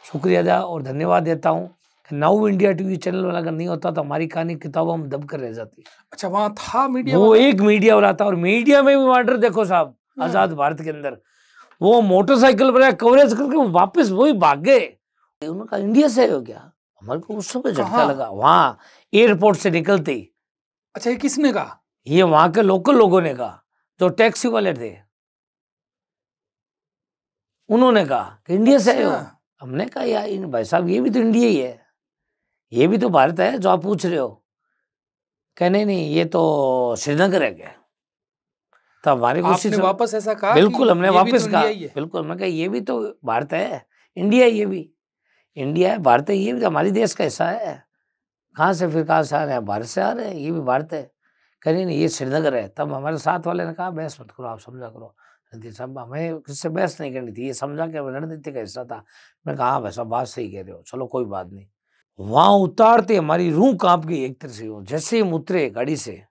शुक्रिया अदा और धन्यवाद देता हूँ कि नाउ इंडिया टीवी चैनल वाला अगर नहीं होता तो हमारी कहानी किताबों में दब कर रह जाती। अच्छा, वहां था मीडिया वो वाला? एक मीडिया वाला था और मीडिया में भी मर्डर देखो साहब, आजाद भारत के अंदर वो मोटरसाइकिल पर कवरेज करके वापस वही भाग गए। उनका इंडिया से हो गया, हमारे को उस समय झटका लगा वहां एयरपोर्ट से निकलते ही। अच्छा, ये किसने कहा? ये वहां के लोकल लोगों ने कहा, जो टैक्सी वाले थे उन्होंने कहा कि इंडिया से हो। हमने कहा यार इन भाई साहब ये भी तो इंडिया ही है, ये भी तो भारत है जो आप पूछ रहे हो। कहने नहीं ये तो श्रीनगर है क्या? तो हमारे आपने वापस ऐसा कहा? बिल्कुल हमने वापस कहा, बिल्कुल मैं कहा ये भी तो भारत है, इंडिया ये भी इंडिया है, भारत है, ये भी तो हमारी देश का हिस्सा है। कहाँ से फिर कहाँ से आ रहे हैं? भारत से आ रहे हैं, ये भी भारत है। कहने नहीं ये श्रीनगर है। तब हमारे साथ वाले ने कहा बहस मत करो, आप समझा करो। साहब हमें किससे बहस नहीं करनी थी, ये समझा के रणनीति का हिस्सा था। मैं कहा हाँ भाई साहब बात सही कह रहे हो, चलो कोई बात नहीं। वहां उतारते हमारी रूह कांप गई एक तरह से। जैसे ही उतरे गाड़ी से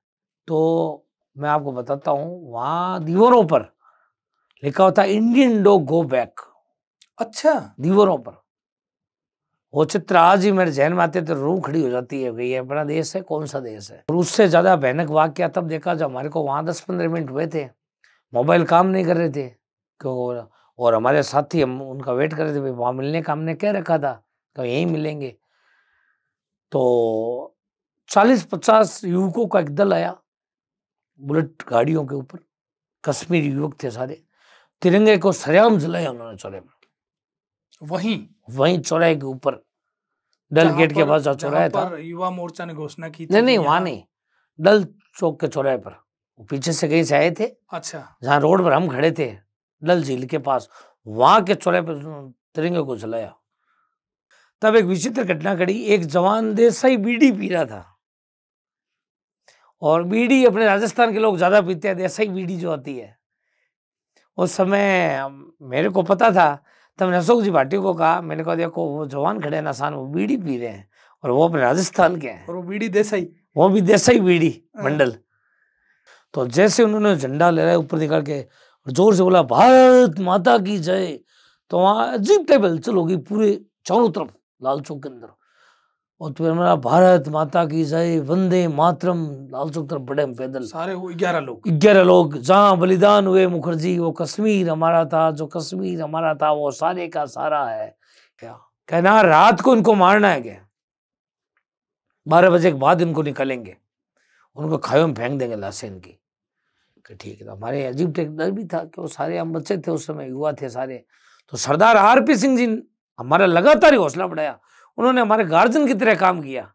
तो मैं आपको बताता हूँ वहां दीवारों पर लिखा होता इंडियन डॉग गो बैक। अच्छा, दीवारों पर वो चित्र आज ही मेरे जहन में आते तो रूह खड़ी हो जाती है, ये अपना देश है, कौन सा देश है। और उससे ज्यादा भयानक वाक्य तब देखा जब हमारे को वहां 10-15 मिनट हुए थे, मोबाइल काम नहीं कर रहे थे क्यों, और हमारे साथी हम उनका वेट कर रहे थे, वहां मिलने का हमने कह रखा था तो यहीं मिलेंगे। तो 40-50 युवकों का एक दल आया बुलेट गाड़ियों के ऊपर, कश्मीरी युवक थे सारे। तिरंगे को सरेआम जलाया उन्होंने चौराहे में, वहीं चौराहे के ऊपर डल गेट के पास जो चौराहा था। युवा मोर्चा ने घोषणा की थी। नहीं वहां नहीं, डल चौक के चौराहे पर, वो पीछे से कहीं से आए थे। अच्छा, जहाँ रोड पर हम खड़े थे डल झील के पास, वहां के चौराहे पर तिरंगे को जलाया। तब एक विचित्र घटना घटी। एक जवान देसाई बीड़ी पी रहा था, और बीड़ी अपने राजस्थान के लोग ज्यादा पीते हैं, देसाई बीड़ी जो आती है। उस समय मेरे को पता था, तब मैंने अशोक जी भाटी को कहा, मैंने कहा देखो वो जवान खड़े हैं नासान, वो बीड़ी पी रहे हैं और वो अपने राजस्थान के हैं, और वो बीड़ी देसाई, वो भी देसाई बीड़ी मंडल। तो जैसे उन्होंने झंडा ले रहा ऊपर निकाल के जोर से बोला भारत माता की जय, तो वहां अजीब टाइप हलचल होगी पूरे चारों तरफ लाल चौक के अंदर। और तो मेरा भारत माता की जय वंदे मातरम, लाल चौक तरफ बड़े पैदल सारे वो 11 लोग जहाँ बलिदान हुए मुखर्जी, वो कश्मीर हमारा था, जो कश्मीर हमारा था वो सारे का सारा है। क्या कहना रात को इनको मारना है क्या? 12 बजे के बाद इनको निकलेंगे, उनको खायों में फेंक देंगे लाशें इनकी। ठीक है, हमारे अजीब डर भी था कि वो सारे हम बच्चे थे उस समय, युवा थे सारे। तो सरदार आरपी सिंह जी हमारा लगातार ही हौसला बढ़ाया, उन्होंने हमारे गार्जियन की तरह काम किया,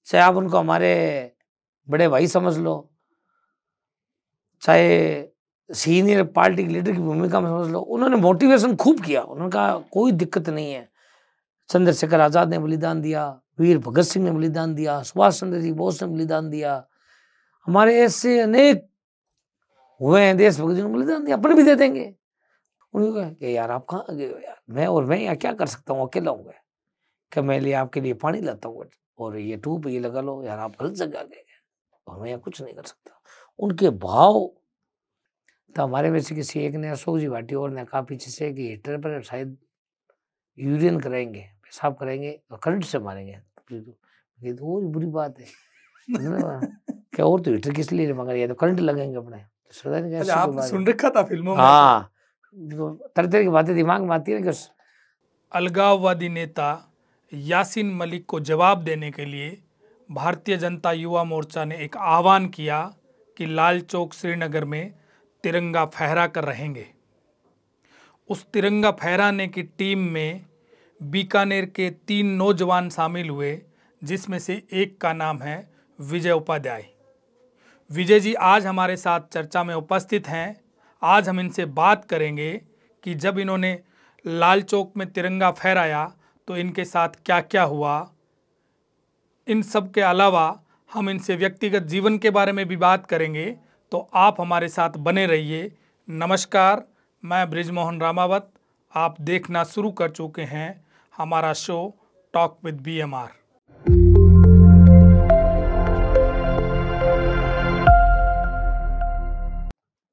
चाहे आप उनको हमारे बड़े भाई समझ लो, चाहे सीनियर पार्टी के लीडर की भूमिका में समझ लो। उन्होंने मोटिवेशन खूब किया, उन्होंने कहा कोई दिक्कत नहीं है। चंद्रशेखर आजाद ने बलिदान दिया, वीर भगत सिंह ने बलिदान दिया, सुभाष चंद्र जी बोस ने बलिदान दिया, हमारे ऐसे अनेक हुए हैं देशभक्त जी ने बलिदान दिया, अपन भी दे देंगे। उन्होंने कहा कि यार आप कहाँ गए हो यार, मैं यहाँ क्या कर सकता हूँ, अकेला हूँ कि मैं लिए आपके लिए पानी लाता हूँ और ये ट्यूब ये लगा लो, यार आप गलत जगह गए और मैं यहाँ कुछ नहीं कर सकता। उनके भाव। तो हमारे में से किसी एक ने, अशोक जी भाटी और ने कहा पीछे से कि हीटर पर शायद यूरिन कराएंगे, पेशाब कराएंगे और करंट से मारेंगे। ये तो और बुरी बात है क्या, और तो हीटर किस लिए मगर ये तो करंट लगेंगे अपने। अच्छा, आप सुन रखा था फिल्मों में? हाँ, तरह तरह की बातें दिमाग में आती है कि अलगाववादी नेता यासीन मलिक को जवाब देने के लिए भारतीय जनता युवा मोर्चा ने एक आह्वान किया कि लाल चौक श्रीनगर में तिरंगा फहरा कर रहेंगे। उस तिरंगा फहराने की टीम में बीकानेर के 3 नौजवान शामिल हुए, जिसमें से एक का नाम है विजय उपाध्याय। विजय जी आज हमारे साथ चर्चा में उपस्थित हैं। आज हम इनसे बात करेंगे कि जब इन्होंने लाल चौक में तिरंगा फहराया तो इनके साथ क्या क्या हुआ। इन सब के अलावा हम इनसे व्यक्तिगत जीवन के बारे में भी बात करेंगे, तो आप हमारे साथ बने रहिए। नमस्कार, मैं ब्रिजमोहन रामावत। आप देखना शुरू कर चुके हैं हमारा show talk with BMR।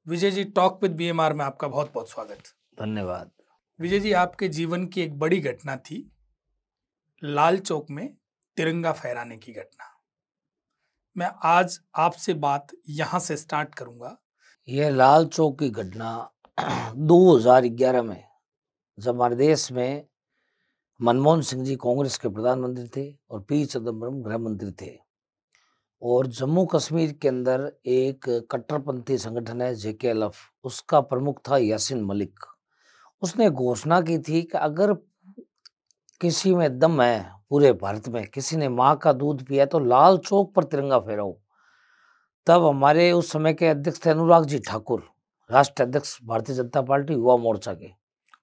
Vijay ji, talk with BMR में आपका बहुत बहुत स्वागत। धन्यवाद। विजय जी, आपके जीवन की एक बड़ी घटना थी लाल चौक में तिरंगा फहराने की घटना। मैं आज आपसे बात यहाँ से स्टार्ट करूंगा। यह लाल चौक की घटना 2011 में, जब हमारे देश में मनमोहन सिंह जी कांग्रेस के प्रधानमंत्री थे और पी चिदम्बरम गृह मंत्री थे, और जम्मू कश्मीर के अंदर एक कट्टरपंथी संगठन है JKLF, उसका प्रमुख था यासीन मलिक। उसने घोषणा की थी कि अगर किसी में दम है, पूरे भारत में किसी ने माँ का दूध पिया तो लाल चौक पर तिरंगा फहराओ। तब हमारे उस समय के अध्यक्ष थे अनुराग जी ठाकुर, राष्ट्रीय अध्यक्ष भारतीय जनता पार्टी युवा मोर्चा के।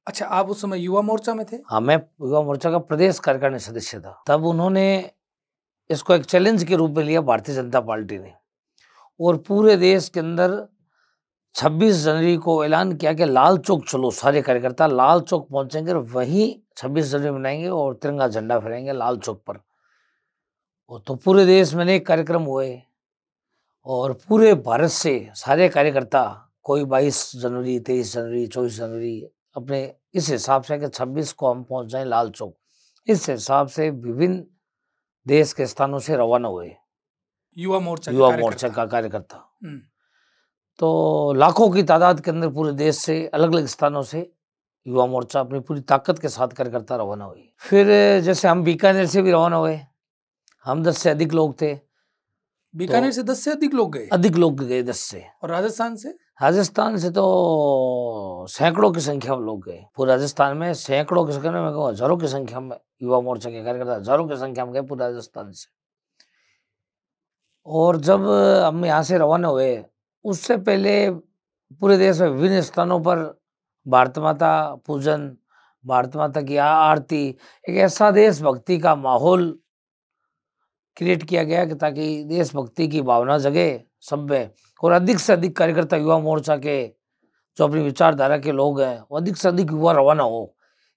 अच्छा, आप उस समय युवा मोर्चा में थे? हाँ, मैं युवा मोर्चा का प्रदेश कार्यकारिणी सदस्य था। तब उन्होंने इसको एक चैलेंज के रूप में लिया भारतीय जनता पार्टी ने, और पूरे देश के अंदर 26 जनवरी को ऐलान किया कि लाल चौक चलो, सारे कार्यकर्ता लाल चौक पहुंचेंगे और वहीं 26 जनवरी मनाएंगे और तिरंगा झंडा फहराएंगे लाल चौक पर। और तो पूरे देश में अनेक कार्यक्रम हुए और पूरे भारत से सारे कार्यकर्ता, कोई 22 जनवरी, 23 जनवरी, 24 जनवरी, अपने इस हिसाब से कि 26 को हम पहुंच जाएं लाल चौक, इस हिसाब से विभिन्न देश के स्थानों से रवाना हुए युवा मोर्चा का कार्यकर्ता। तो लाखों की तादाद के अंदर पूरे देश से अलग अलग स्थानों से युवा मोर्चा अपनी पूरी ताकत के साथ कार्यकर्ता रवाना हुई। फिर जैसे हम बीकानेर से भी रवाना हुए, हम 10 से अधिक लोग थे। बीकानेर से 10 से अधिक लोग गए? अधिक लोग गए 10 से। और राजस्थान से? राजस्थान से तो सैकड़ों की संख्या में लोग गए। पूरे राजस्थान में सैकड़ों की संख्या में, मैं कहूँ हजारों की संख्या में युवा मोर्चा के कार्यकर्ता हजारों की संख्या में गए पूरे राजस्थान से। और जब हम यहाँ से रवाना हुए, उससे पहले पूरे देश में विभिन्न स्थानों पर भारत माता पूजन, भारत माता की आरती, एक ऐसा देशभक्ति का माहौल क्रिएट किया गया कि ताकि देशभक्ति की भावना जगे सब में, और अधिक से अधिक कार्यकर्ता युवा मोर्चा के जो अपनी विचारधारा के लोग हैं वो अधिक से अधिक युवा रवाना हो।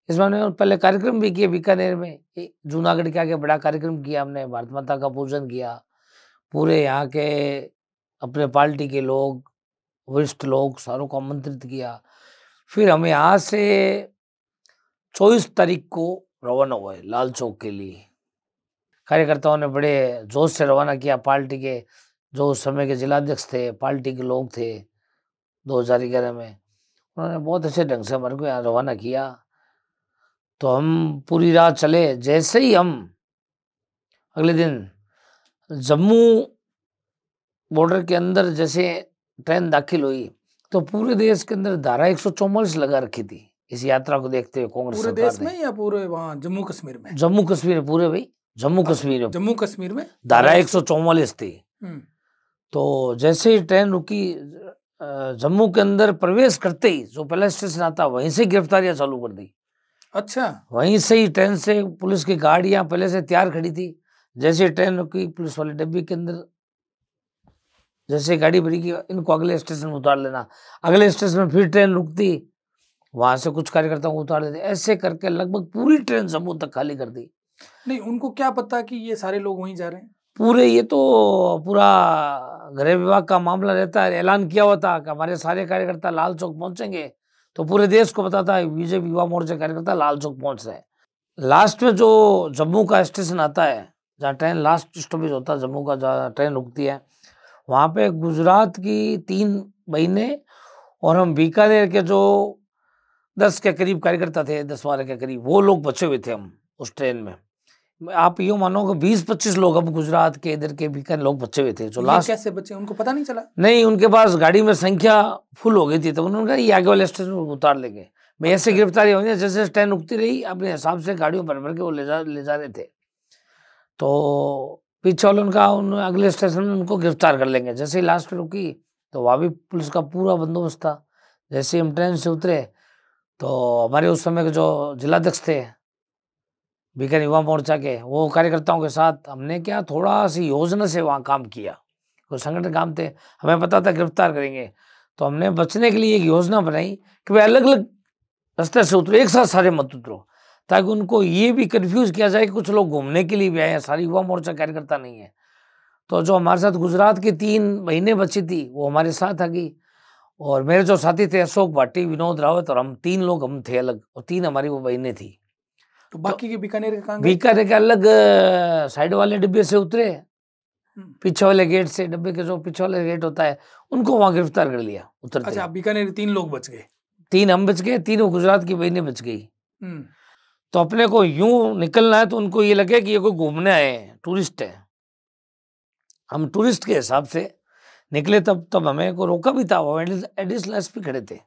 इसमें हमने पहले कार्यक्रम भी किए बीकानेर में, जूनागढ़ के आगे बड़ा कार्यक्रम किया हमने, भारत माता का पूजन किया। पूरे यहाँ के अपने पार्टी के लोग, वरिष्ठ लोग, सारों को आमंत्रित किया। फिर हम यहाँ से 24 तारीख को रवाना हुए लाल चौक के लिए। कार्यकर्ताओं ने बड़े जोश से रवाना किया। पार्टी के जो उस समय के जिलाध्यक्ष थे, पार्टी के लोग थे 2011 में, उन्होंने बहुत अच्छे ढंग से हमारे को यहाँ रवाना किया। तो हम पूरी रात चले। जैसे ही हम अगले दिन जम्मू बॉर्डर के अंदर जैसे ट्रेन दाखिल हुई, तो पूरे देश के अंदर धारा 144 लगा रखी थी इस यात्रा को देखते हुए कांग्रेस पूरे सरकार देश में या पूरे वहाँ जम्मू कश्मीर में? जम्मू कश्मीर पूरे भाई, जम्मू कश्मीर में धारा 144 थी। तो जैसे ही ट्रेन रुकी, जम्मू के अंदर प्रवेश करते ही जो पहला स्टेशन आता वहीं से गिरफ्तारियां चालू कर दी। अच्छा, वहीं से ही ट्रेन से पुलिस की गाड़ियां पहले से तैयार खड़ी थी। जैसे ट्रेन रुकी, पुलिस वाले डब्बे के अंदर जैसे गाड़ी भरी कि इनको अगले स्टेशन में उतार लेना, अगले स्टेशन में फिर ट्रेन रुकती, वहां से कुछ कार्यकर्ताओं को उतार देते। ऐसे करके लगभग पूरी ट्रेन जम्मू तक खाली कर दी। नहीं, उनको क्या पता कि ये सारे लोग वहीं जा रहे हैं? पूरे ये तो पूरा गृह विभाग का मामला रहता है, ऐलान किया हुआ था कि हमारे सारे कार्यकर्ता लाल चौक पहुंचेंगे, तो पूरे देश को पता था बीजेपी युवा मोर्चा कार्यकर्ता लाल चौक पहुंच रहे हैं। लास्ट में जो जम्मू का स्टेशन आता है, जहाँ ट्रेन लास्ट स्टॉपेज होता है जम्मू का, जहाँ ट्रेन रुकती है, वहाँ पे गुजरात की 3 बहनें और हम बीकानेर के जो 10 के करीब कार्यकर्ता थे, 10-12 के करीब, वो लोग बचे हुए थे हम उस ट्रेन में। आप यूँ मानो कि 20-25 लोग अब गुजरात के इधर के बीकानेर लोग बचे हुए थे। जो लास्ट कैसे बचे, उनको पता नहीं चला? नहीं, उनके पास गाड़ी में संख्या फुल हो गई थी, तो उन्होंने कहा ये आगे वाले स्टेशन पर उतार लेंगे। मैं ऐसे गिरफ्तारी होंगे, जैसे ट्रेन रुकती रही अपने हिसाब से गाड़ियों भर भर के वो ले जा रहे थे। तो पीछे वाले उनका अगले स्टेशन में उनको गिरफ्तार कर लेंगे। जैसे ही लास्ट में रुकी तो वहाँ भी पुलिस का पूरा बंदोबस्त था। जैसे ही हम ट्रेन से उतरे तो हमारे उस समय के जो जिलाध्यक्ष थे बीकानेर युवा मोर्चा के, वो कार्यकर्ताओं के साथ हमने क्या थोड़ा सी योजना से वहाँ काम किया। कुछ संगठन काम थे, हमें पता था गिरफ्तार करेंगे, तो हमने बचने के लिए एक योजना बनाई कि वे अलग अलग रास्ते से उतरो, एक साथ सारे मत उतरो, ताकि उनको ये भी कंफ्यूज किया जाए कि कुछ लोग घूमने के लिए भी आए हैं, सारी युवा मोर्चा कार्यकर्ता नहीं है। तो जो हमारे साथ गुजरात की 3 बहनें बची थी वो हमारे साथ आ गई, और मेरे जो साथी थे अशोक भाटी, विनोद रावत और हम 3 लोग हम थे अलग, और 3 हमारी वो बहनें थी। तो बाकी के बीकानेर के कहाँ गए? बीकानेर के अलग साइड वाले डिब्बे से उतरे, पीछे वाले गेट से, डब्बे के जो पीछे वाले गेट होता है, उनको वहां गिरफ्तार कर लिया उतरते। अच्छा, बीकानेर 3 लोग बच गए। 3 हम बच गए, 3 गुजरात की बहनें बच गई। तो अपने को यूं निकलना है तो उनको ये लगे कि ये कोई घूमने आए हैं, टूरिस्ट है। हम टूरिस्ट के हिसाब से निकले, तब हमें को रोका भी था। वो एडिशनल एसपी खड़े थे,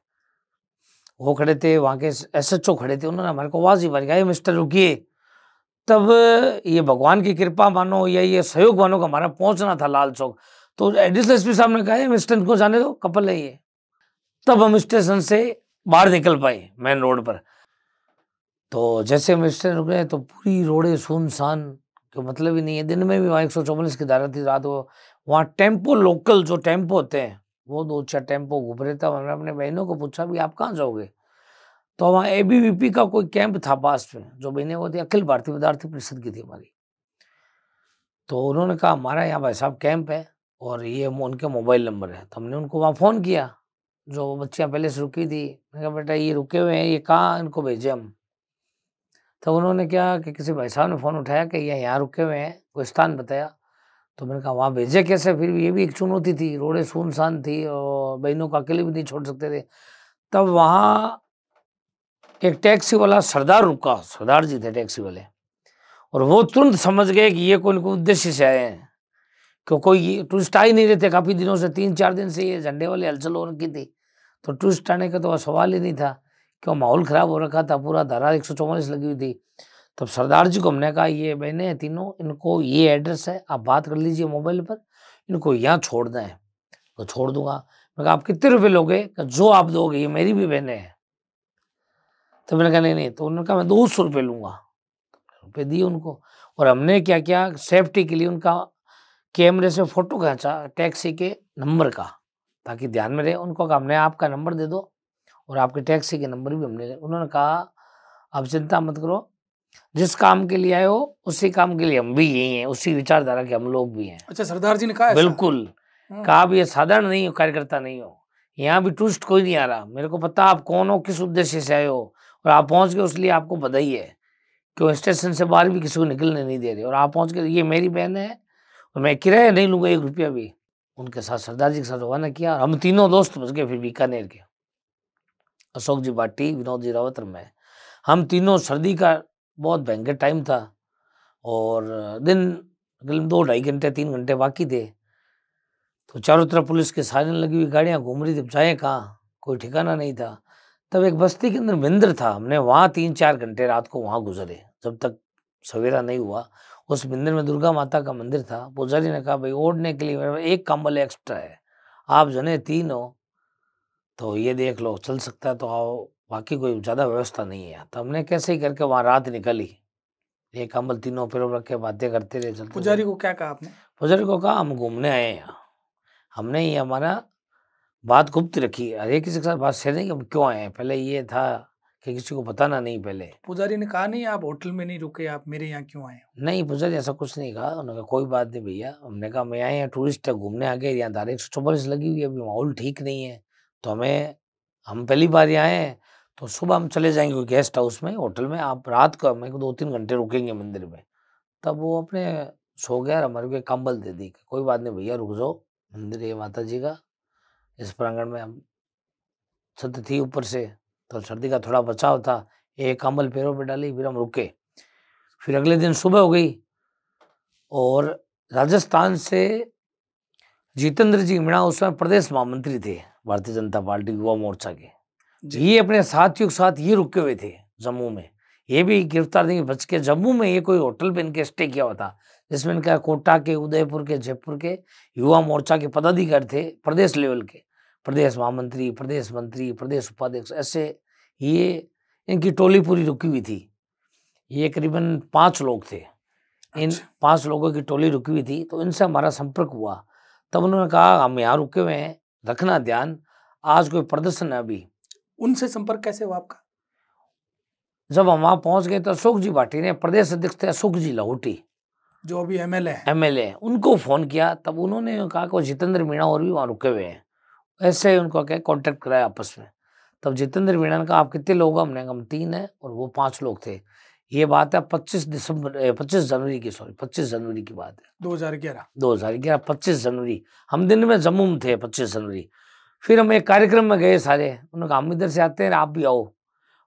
वो खड़े थे, वहाँ के एसएचओ खड़े थे। उन्होंने हमारे को आवाज ही मारी, मिस्टर रुकिए। तब ये भगवान की कृपा मानो या ये सहयोग मानो का हमारा पहुंचना था लाल चौक। तो एडिशनल एसपी साहब ने कहा मिस्टर इनको जाने दो, कपल है ये। तब हम स्टेशन से बाहर निकल पाए मेन रोड पर। तो जैसे हम स्टेशन रुके तो पूरी रोडें सुनसान, तो मतलब ही नहीं है। दिन में भी वहाँ 144 की धारा थी, रात को वहाँ टेम्पो, लोकल जो टेम्पो होते हैं वो 2-4 टेम्पो घूम रहे थे। हमने अपने बहनों को पूछा भी आप कहाँ जाओगे, तो वहाँ एबीवीपी का कोई कैंप था पास में। जो बहनें वो थी अखिल भारतीय विद्यार्थी परिषद की थी हमारी। तो उन्होंने कहा हमारा यहाँ भाई साहब कैंप है और ये उनके मोबाइल नंबर है। तो हमने उनको वहाँ फ़ोन किया, जो बच्चियाँ पहले से रुकी थी। मैंने कहा बेटा ये रुके हुए हैं, ये कहाँ इनको भेजे हम। तो उन्होंने क्या कि किसी भाई साहब ने फ़ोन उठाया कि ये यहाँ रुके हुए हैं, कोई स्थान बताया। तो मैंने कहा वहाँ भेजे कैसे, फिर ये भी एक चुनौती थी, रोडें सुनसान थी और बहनों को अकेले भी नहीं छोड़ सकते थे। तब वहाँ एक टैक्सी वाला सरदार रुका, सरदार जी थे टैक्सी वाले, और वो तुरंत समझ गए कि ये कोई उद्देश्य से आए हैं, क्यों कोई टूरिस्ट आ ही नहीं रहे थे काफ़ी दिनों से। 3-4 दिन से ये झंडे वाली हलचल हो रखी थी, तो टूरिस्ट आने का तो सवाल ही नहीं था, क्यों माहौल ख़राब हो रखा था, पूरा धारा 144 लगी हुई थी। तब सरदार जी को हमने कहा ये बहनें हैं तीनों, इनको ये एड्रेस है, आप बात कर लीजिए मोबाइल पर, इनको यहाँ छोड़ना है। तो छोड़ दूंगा। मैं कहा आप कितने रुपये लोगे, जो आप दोगे, ये मेरी भी बहनें हैं। तो मैंने कहा नहीं। तो उन्होंने कहा मैं 200 रुपये लूँगा। रुपये दिए उनको, और हमने क्या किया, सेफ्टी के लिए उनका कैमरे से फ़ोटो खींचा टैक्सी के नंबर का, ताकि ध्यान में रहे। उनको कहा हमने आपका नंबर दे दो और आपके टैक्सी के नंबर भी हमने। उन्होंने कहा आप चिंता मत करो, जिस काम के लिए आए हो उसी काम के लिए हम भी यही हैं, उसी विचारधारा के हम लोग भी हैं। अच्छा, सरदार जी ने कहा बिल्कुल। कहा आप ये साधारण नहीं हो, कार्यकर्ता नहीं हो, यहाँ भी टूरिस्ट कोई नहीं आ रहा। मेरे को पता आप कौन हो, किस उद्देश्य से आए हो, और आप पहुँच गए, इसलिए आपको बधाई है। क्यों स्टेशन से बाहर भी किसी को निकलने नहीं दे रहे, और आप पहुँच गए। ये मेरी बहन है और मैं किराया नहीं लूँगा 1 रुपया भी। उनके साथ सरदार जी के साथ रवाना किया, और हम तीनों दोस्त बच गए। फिर बीकानेर के अशोक जी भाटी, विनोद जी रावत और मैं, हम तीनों, सर्दी का बहुत भयंकर टाइम था और दिन 2-2.5 घंटे 3 घंटे बाकी थे। तो चारों तरफ पुलिस के सायरन लगी हुई, गाड़ियाँ घूम रही थी, जाए कहाँ, कोई ठिकाना नहीं था। तब एक बस्ती के अंदर मंदिर था, हमने वहाँ 3-4 घंटे रात को वहाँ गुजरे, जब तक सवेरा नहीं हुआ। उस मंदिर में दुर्गा माता का मंदिर था। पुजारी ने कहा भाई ओढ़ने के लिए मेरे 1 कंबल एक्स्ट्रा है, आप जने 3 हो तो ये देख लो चल सकता है तो आओ, बाकी कोई ज़्यादा व्यवस्था नहीं है। तो हमने कैसे ही करके वहाँ रात निकाली, 1 कंबल तीनों पैरों रख के बातें करते रहे, चलते। पुजारी को क्या कहा आपने? पुजारी को कहा हम घूमने आए हैं यहाँ, हमने ये हमारा बात गुप्त रखी, हर एक किसी के साथ बात शेयर नहीं कि हम क्यों आए हैं। पहले ये था कि किसी को बताना नहीं पहले। पुजारी ने कहा नहीं आप होटल में नहीं रुके, आप मेरे यहाँ क्यों आए? नहीं, पुजारी ऐसा कुछ नहीं कहा। उन्होंने कहा कोई बात नहीं भैया। हमने कहा मैं आए हैं टूरिस्ट है, घूमने आ गए, यहाँ धारा 144 लगी हुई है, अभी माहौल ठीक नहीं है, तो हम पहली बार यहाँ आए हैं, तो सुबह हम चले जाएंगे कोई गेस्ट हाउस में, होटल में, आप रात को हमें 2-3 घंटे रुकेंगे मंदिर में। तब वो अपने सो गया और हमारे को एक कंबल दे दी, कोई बात नहीं भैया रुक जाओ, मंदिर है माता जी का, इस प्रांगण में हम छत थी ऊपर से, तो सर्दी का थोड़ा बचाव था, एक कंबल पैरों पे डाली, फिर हम रुके। फिर अगले दिन सुबह हो गई और राजस्थान से जितेंद्र जी मीणा उस समय प्रदेश महामंत्री थे भारतीय जनता पार्टी युवा मोर्चा के, ये अपने साथियों के साथ ये रुके हुए थे जम्मू में। ये भी गिरफ्तार नहीं बच के, जम्मू में ये कोई होटल पे इनके स्टे किया हुआ था, जिसमें इनका कोटा के, उदयपुर के, जयपुर के युवा मोर्चा के पदाधिकारी थे, प्रदेश लेवल के, प्रदेश महामंत्री, प्रदेश मंत्री, प्रदेश उपाध्यक्ष, ऐसे ये इनकी टोली पूरी रुकी हुई थी। ये करीबन 5 लोग थे। इन 5 लोगों की टोली रुकी हुई थी। तो इनसे हमारा संपर्क हुआ। तब उन्होंने कहा हम यहाँ रुके हुए हैं, रखना ध्यान, आज कोई प्रदर्शन है अभी। उनसे संपर्क कैसे हुआ आपका? जब हम वहाँ पहुँच गए तो अशोक जी भाटी ने, प्रदेश अध्यक्ष थे अशोक जी लाहौटी, जो अभी एमएलए उनको फ़ोन किया। तब उन्होंने कहा कि जितेंद्र मीणा और भी वहाँ रुके हुए हैं, ऐसे ही उनको क्या कॉन्टेक्ट कराया आपस में। तब जितेंद्र मीणा ने कहा आप कितने लोग हो? हमने कहा हम 3 हैं और वो 5 लोग थे। ये बात है 25 जनवरी की, सॉरी 25 जनवरी की बात है। 2011। 2011 25 जनवरी, हम दिन में जम्मू में थे 25 जनवरी। फिर हम एक कार्यक्रम में गए सारे, उन्होंने कहा हम इधर से आते हैं आप भी आओ।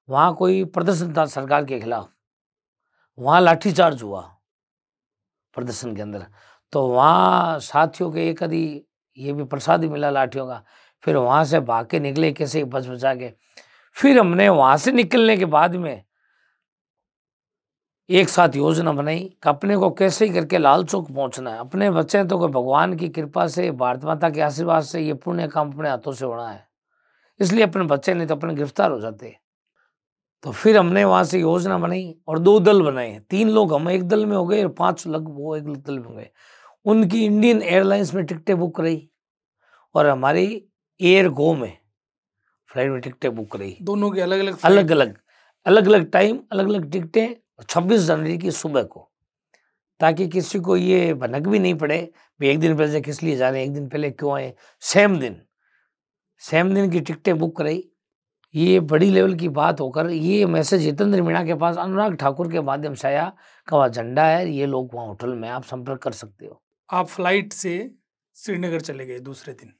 वहाँ कोई प्रदर्शन था सरकार के खिलाफ, वहाँ लाठीचार्ज हुआ प्रदर्शन के अंदर। तो वहाँ साथियों के एक आधी ये भी प्रसाद ही मिला लाठियों का। फिर वहाँ से भाग के निकले कैसे बच बचा के। फिर हमने वहाँ से निकलने के बाद में एक साथ योजना बनाई कि अपने को कैसे ही करके लाल चौक पहुँचना है। अपने बच्चे तो कोई भगवान की कृपा से, भारत माता के आशीर्वाद से ये पुण्य काम अपने हाथों से होना है, इसलिए अपने बच्चे नहीं तो अपने गिरफ्तार हो जाते। तो फिर हमने वहाँ से योजना बनाई और 2 दल बनाए। 3 लोग हम एक दल में हो गए और 5 लोग वो एक दल में हो गए। उनकी इंडियन एयरलाइंस में टिकटें बुक कराई और हमारी एयर गो में फ्लाइट में टिकटें बुक कराई। दोनों की अलग-अलग अलग-अलग टाइम, अलग-अलग टिकटें 26 जनवरी की सुबह को, ताकि किसी को ये भनक भी नहीं पड़े भी एक दिन पहले से किस लिए जा रहे हैं, एक दिन पहले क्यों आए। सेम दिन की टिकटें बुक कराई। ये बड़ी लेवल की बात होकर ये मैसेज जितेंद्र मीणा के पास अनुराग ठाकुर के माध्यम से आया कि वहाँ झंडा है, ये लोग वहाँ होटल में आप संपर्क कर सकते हो। आप फ्लाइट से श्रीनगर चले गए दूसरे दिन।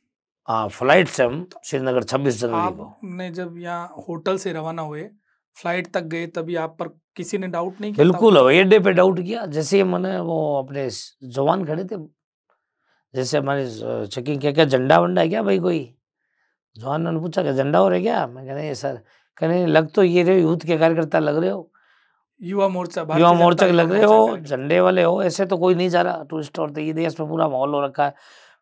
हाँ, फ्लाइट से हम श्रीनगर 26 जनवरी को। आपने जब यहाँ होटल से रवाना हुए फ्लाइट तक गए तभी आप पर किसी ने डाउट नहीं किया? बिल्कुल हवाई अड्डे पे डाउट किया। जैसे मैंने वो अपने जवान खड़े थे, जैसे हमारे चेकिंग क्या क्या झंडा वंडा है क्या भाई कोई? जवान ने पूछा कि झंडा हो रहा है क्या? मैं कह नहीं सर। कहने लग तो ये रहे यूथ के कार्यकर्ता लग रहे हो, युवा मोर्चा के लग रहे हो, झंडे वाले हो, ऐसे तो कोई नहीं जा रहा टूरिस्ट। और तो ये देश में पूरा माहौल हो रखा है।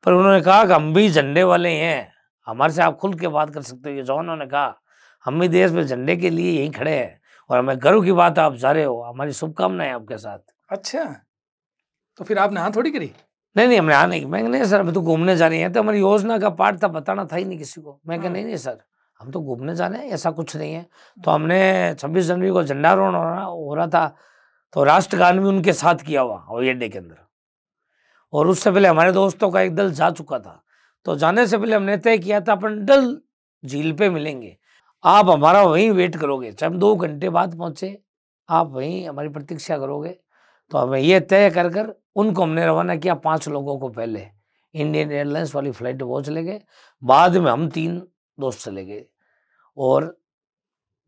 पर उन्होंने कहा कि हम भी झंडे वाले हैं, हमारे से आप खुल के बात कर सकते हो। ये जवानों ने कहा हम भी देश में झंडे के लिए यहीं खड़े हैं और हमें गर्व की बात है आप जा रहे हो, हमारी शुभकामनाएं आपके साथ। अच्छा, तो फिर आपने हाँ थोड़ी करी? नहीं हमने हाँ नहीं। मैं नहीं सर हम तो घूमने जा रहे हैं, तो हमारी योजना का पार्ट था, बताना था ही नहीं किसी को। मैं कहा नहीं सर हम तो घूमने जा रहे हैं, ऐसा कुछ नहीं है। तो हमने 26 जनवरी को झंडारोहण हो रहा था, तो राष्ट्रगान भी उनके साथ किया हुआ हवाई अड्डे के अंदर। और उससे पहले हमारे दोस्तों का एक दल जा चुका था। तो जाने से पहले हमने तय किया था अपन डल झील पे मिलेंगे, आप हमारा वहीं वेट करोगे, चाहे हम 2 घंटे बाद पहुंचे, आप वहीं हमारी प्रतीक्षा करोगे। तो हमें ये तय कर कर उनको हमने रवाना किया 5 लोगों को। पहले इंडियन एयरलाइंस वाली फ्लाइट वो चले गए, बाद में हम 3 दोस्त चले गए और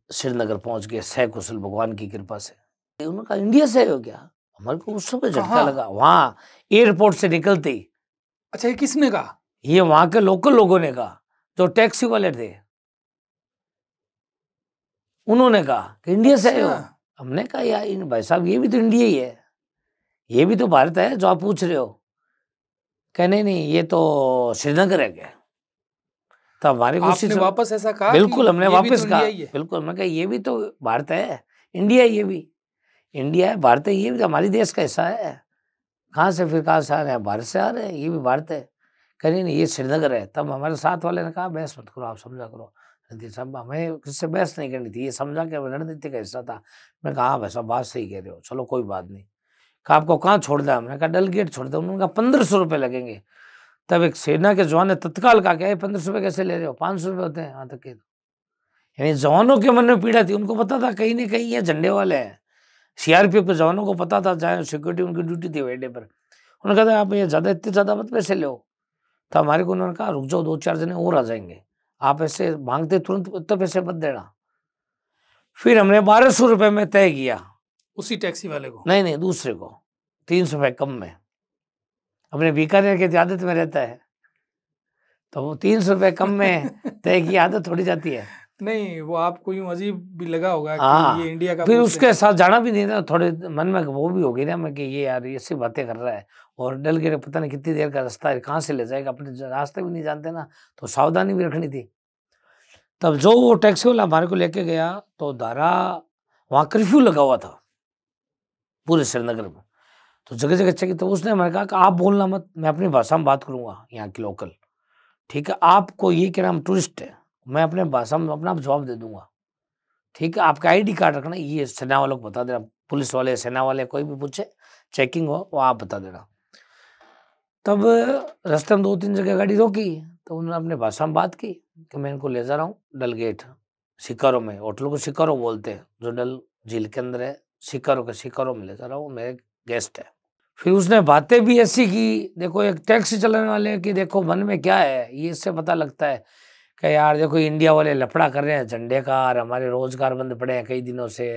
श्रीनगर पहुंच गए सकुशल भगवान की कृपा से। उन्होंने कहा इंडिया से आए हो क्या? हमारे को उस समय झटका लगा वहाँ एयरपोर्ट से निकलते ही। अच्छा, ये किसने कहा? ये वहाँ के लोकल लोगों ने कहा, जो टैक्सी वाले थे उन्होंने कहा कि इंडिया से आए हो। हमने कहा यार भाई साहब ये भी तो इंडिया ही है, ये भी तो भारत है जो आप पूछ रहे हो। कहने नहीं ये तो श्रीनगर है क्या? तो हमारे आपने वापस ऐसा कहा? बिल्कुल हमने वापस तो कहा, बिल्कुल मैं कहा ये भी तो भारत है, इंडिया ये भी इंडिया है, भारत है, ये भी तो हमारी देश का हिस्सा है। कहाँ से फिर कहाँ से आ रहे हैं? भारत से आ रहे हैं, ये भी भारत है। कहीं नहीं ये श्रीनगर है। तब हमारे साथ वाले ने कहा बहस मत करो, आप समझा करो। रणधीर साहब हमें किससे बहस नहीं करनी थी, ये समझा के रणनीति का हिस्सा था। मैं कहा हाँ भाई साहब बात सही कह रहे हो, चलो कोई बात नहीं। कहा आपको कहाँ छोड़ दिया? हमने कहा डल गेट छोड़ दिया। उन्होंने कहा 1500 रुपये लगेंगे। तब एक सेना के जवान ने तत्काल कहा क्या 1500 रुपये कैसे ले रहे हो, 500 रुपये होते हैं यहाँ तक के। यानी जवानों के मन में पीड़ा थी, उनको पता था कहीं ना कहीं ये झंडे वाले हैं। सीआरपीएफ के जवानों को पता था, चाहे सिक्योरिटी उनकी ड्यूटी थी अड्डे पर। उन्होंने कहा था आप ये ज़्यादा इतने ज़्यादा मत पैसे लो। तो हमारे को उन्होंने कहा रुक जाओ 2-4 जने और आ जाएंगे, आप ऐसे मांगते तुरंत इतने पैसे मत देना। फिर हमने 1200 रुपये में तय किया। उसी टैक्सी वाले को? नहीं दूसरे को, 300 रुपये कम में। अपने बीकानेर के आदत में रहता है, तो वो 300 रुपये कम में तय की आदत थोड़ी जाती है। नहीं वो आपको यूं अजीब भी लगा होगा कि ये इंडिया का। फिर उसके साथ जाना भी नहीं था, थोड़े मन में वो भी हो गई ना मैं कि ये यार ऐसी बातें कर रहा है और डल के पता नहीं कितनी देर का रास्ता है, कहाँ से ले जाएगा, अपने रास्ते भी नहीं जानते ना, तो सावधानी भी रखनी थी। तब जो वो टैक्सी वाला हमारे को लेके गया तो धारा वहाँ कर्फ्यू लगा हुआ था पूरे श्रीनगर में, तो जगह जगह चेक। तो उसने हमें कहा कि आप बोलना मत, मैं अपनी भाषा में बात करूँगा यहाँ की लोकल, ठीक है? आपको ये क्या नाम टूरिस्ट है, मैं अपने भाषा में अपना जवाब दे दूंगा, ठीक है? आपका आईडी कार्ड रखना, ये सेना वालों को बता देना, पुलिस वाले सेना वाले कोई भी पूछे चेकिंग हो वो आप बता देना। तब रास्ते में 2-3 जगह गाड़ी रोकी, तो उन्होंने अपने भाषा में बात की कि मैं इनको ले जा रहा हूँ डल गेट, शिकारो में, होटल को शिकारो बोलते हैं, जो डल झील के अंदर है, शिकारो के शिकारो में ले जा रहा हूँ, मेरे गेस्ट है। फिर उसने बातें भी ऐसी की, देखो एक टैक्सी चलाने वाले की देखो मन में क्या है, ये इससे पता लगता है कि यार देखो इंडिया वाले लफड़ा कर रहे हैं झंडे का, और हमारे रोजगार बंद पड़े हैं कई दिनों से।